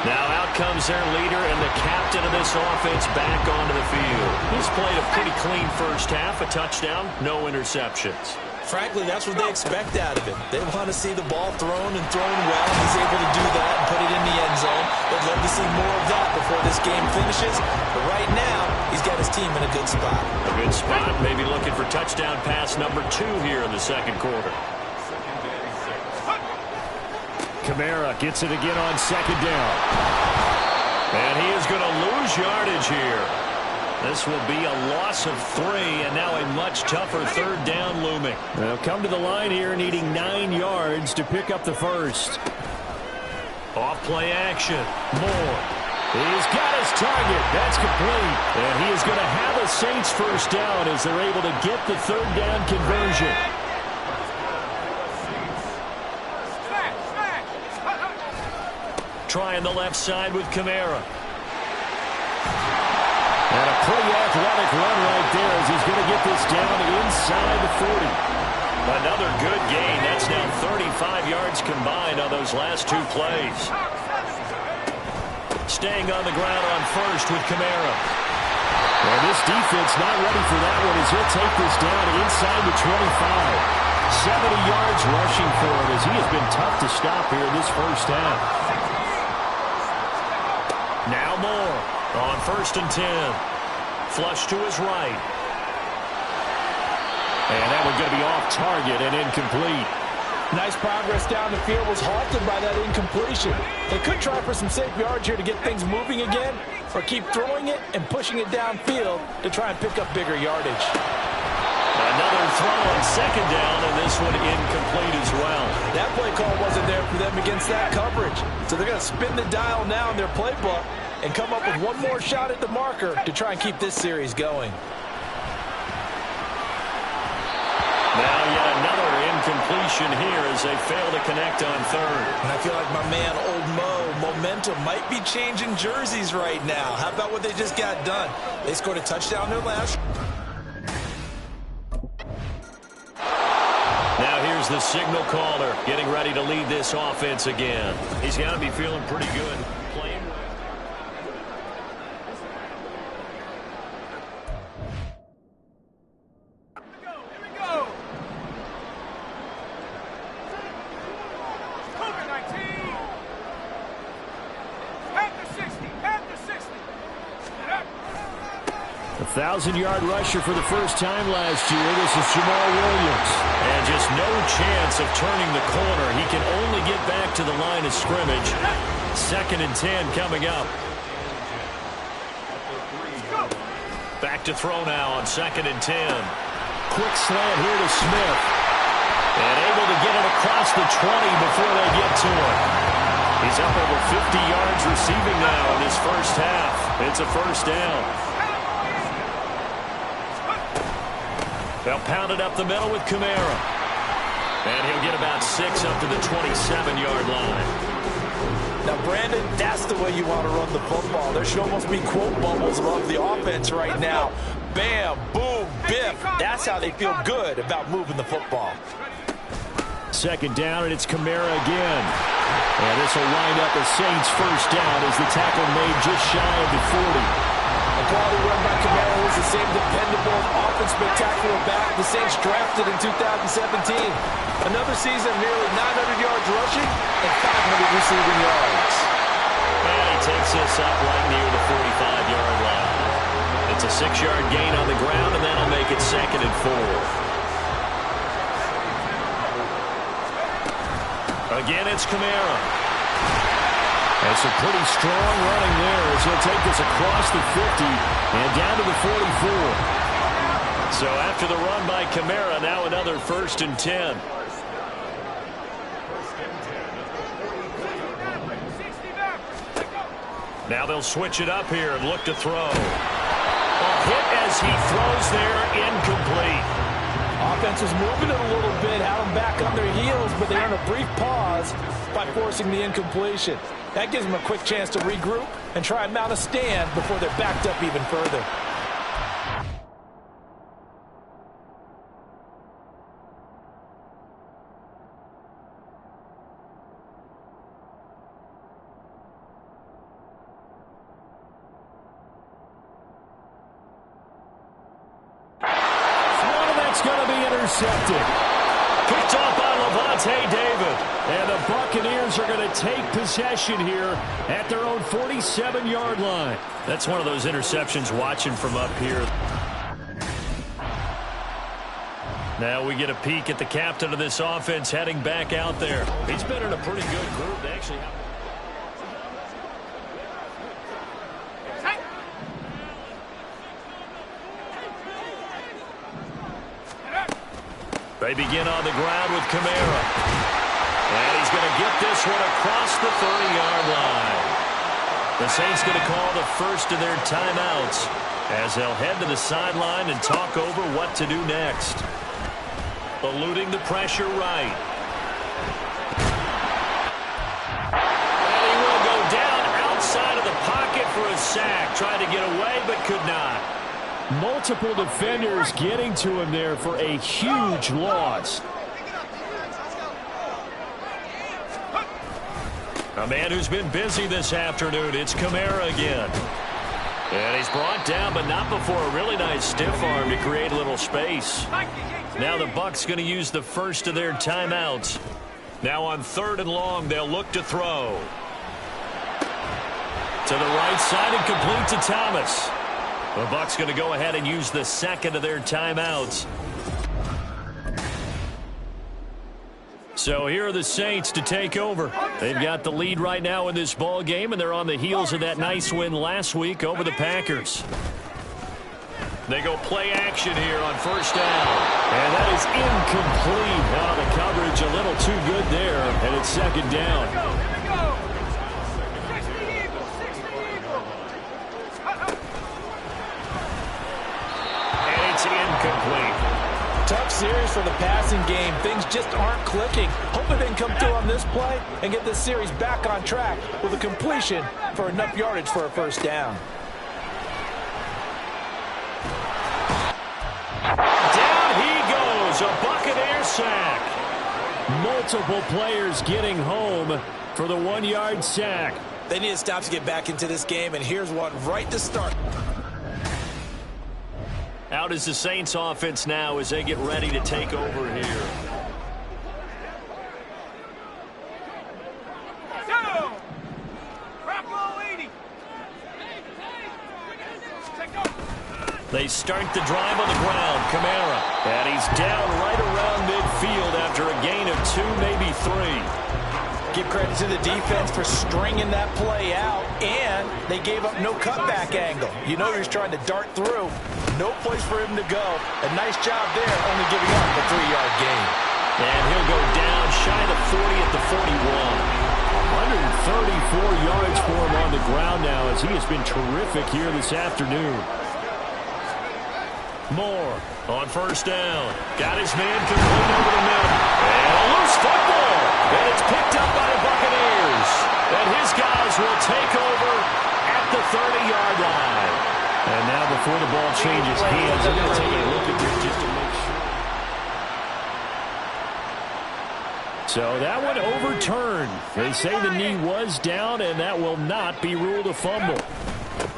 Now out comes their leader and the captain of this offense back onto the field. He's played a pretty clean 1st half, a touchdown, no interceptions. Frankly, that's what they expect out of him. They want to see the ball thrown and thrown well. He's able to do that and put it in the end zone. They'd love to see more of that before this game finishes. But right now, he's got his team in a good spot. A good spot, maybe looking for touchdown pass number 2 here in the 2nd quarter. Kamara gets it again on 2nd down. And he is going to lose yardage here. This will be a loss of 3, and now a much tougher 3rd down looming. They'll come to the line here needing 9 yards to pick up the 1st. Off play action. Moore. He's got his target. That's complete. And he is going to have a Saints 1st down as they're able to get the 3rd down conversion. Trying the left side with Kamara. And a pretty athletic run right there as he's going to get this down inside the 40. Another good gain. That's now 35 yards combined on those last 2 plays. Staying on the ground on 1st with Kamara. And this defense not ready for that one as he'll take this down inside the 25. 70 yards rushing for him as he has been tough to stop here in this 1st half. Now Moore on 1st and 10. Flush to his right. And that one's going to be off target and incomplete. Nice progress down the field, was halted by that incompletion. They could try for some safe yards here to get things moving again, or keep throwing it and pushing it downfield to try and pick up bigger yardage. Another throw on 2nd down, and this one incomplete as well. That play call wasn't there for them against that coverage. So they're going to spin the dial now in their playbook and come up with one more shot at the marker to try and keep this series going. Now yet another incompletion here as they fail to connect on 3rd. And I feel like my man, Old Mo, momentum might be changing jerseys right now. How about what they just got done? They scored a touchdown their last. Now here's the signal caller getting ready to lead this offense again. He's got to be feeling pretty good. Playing well. 1,000-yard rusher for the first time last year. This is Jamal Williams. And just no chance of turning the corner. He can only get back to the line of scrimmage. 2nd and 10 coming up. Back to throw now on 2nd and 10. Quick slant here to Smith. And able to get it across the 20 before they get to him. He's up over 50 yards receiving now in his first half. It's a first down. They'll pound it up the middle with Kamara. And he'll get about 6 up to the 27-yard line. Now, Brandon, that's the way you want to run the football. There should almost be quote bubbles above the offense right now. Bam, boom, biff. That's how they feel good about moving the football. 2nd down, and it's Kamara again. And this will wind up a Saints first down as the tackle made just shy of the 40. A quality run by Kamara is the same dependable, often spectacular back the Saints drafted in 2017. Another season, nearly 900 yards rushing and 500 receiving yards. And he takes this up right near the 45-yard line. It's a 6-yard gain on the ground, and that'll make it 2nd and 4. Again, it's Kamara. That's a pretty strong running there as he'll take this across the 50 and down to the 44. So after the run by Kamara, now another 1st and 10. Now they'll switch it up here and look to throw. A hit as he throws there, incomplete. Offense was moving it a little bit, had them back on their heels, but they earned a brief pause by forcing the incompletion. That gives them a quick chance to regroup and try and mount a stand before they're backed up even further. Intercepted. Picked off by Levante David. And the Buccaneers are going to take possession here at their own 47-yard line. That's one of those interceptions watching from up here. Now we get a peek at the captain of this offense heading back out there. He's been in a pretty good group. They actually have... They begin on the ground with Kamara. And he's going to get this one across the 30-yard line. The Saints going to call the first of their timeouts as they'll head to the sideline and talk over what to do next. Eluding the pressure right. And he will go down outside of the pocket for a sack. Tried to get away but could not. Multiple defenders getting to him there for a huge loss. A man who's been busy this afternoon, it's Kamara again. And he's brought down, but not before a really nice stiff arm to create a little space. Now the Bucs going to use the first of their timeouts. Now on 3rd and long, they'll look to throw. To the right side and complete to Thomas. The Bucs going to go ahead and use the 2nd of their timeouts. So here are the Saints to take over. They've got the lead right now in this ball game, and they're on the heels of that nice win last week over the Packers. They go play action here on 1st down. And that is incomplete. Oh, the coverage a little too good there, and it's 2nd down. Incomplete. Tough series for the passing game. Things just aren't clicking. Hopefully they can come through on this play and get this series back on track with a completion for enough yardage for a 1st down. Down he goes. A Buccaneer sack. Multiple players getting home for the 1-yard sack. They need to stop to get back into this game, and here's one right to start. Out is the Saints offense now as they get ready to take over here. They start the drive on the ground. Kamara. And he's down right around midfield after a gain of 2, maybe 3. Give credit to the defense for stringing that play out, and they gave up no cutback angle. You know he was trying to dart through. No place for him to go. A nice job there, only giving up a 3-yard gain. And he'll go down shy of the 40 at the 41. 134 yards for him on the ground now as he has been terrific here this afternoon. Moore on first down. Got his man complete over the middle. And a loose football. And it's picked up by the Buccaneers. And his guys will take over at the 30-yard line. And now before the ball changes hands, they're going to take a look at this just to make sure. So that one overturned. They say the knee was down, and that will not be ruled a fumble.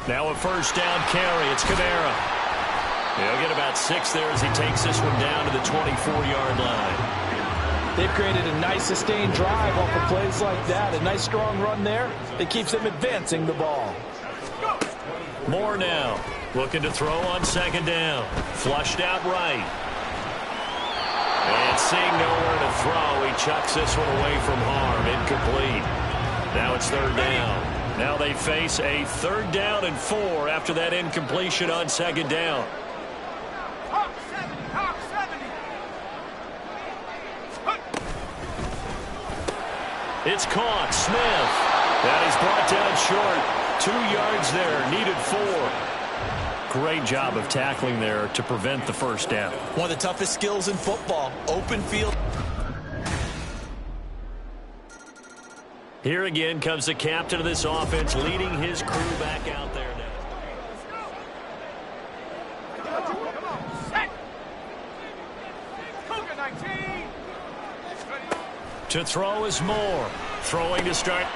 Now a first down carry. It's Kamara. He'll get about 6 there as he takes this one down to the 24-yard line. They've created a nice sustained drive off of plays like that. A nice strong run there that keeps them advancing the ball. Moore now looking to throw on second down. Flushed out right. And seeing nowhere to throw, he chucks this one away from harm. Incomplete. Now it's third down. Now they face a 3rd down and 4 after that incompletion on second down. It's caught. Smith. And he's brought down short. 2 yards there. Needed 4. Great job of tackling there to prevent the first down. One of the toughest skills in football. Open field. Here again comes the captain of this offense leading his crew back out there now. To throw is Moore. Throwing to start.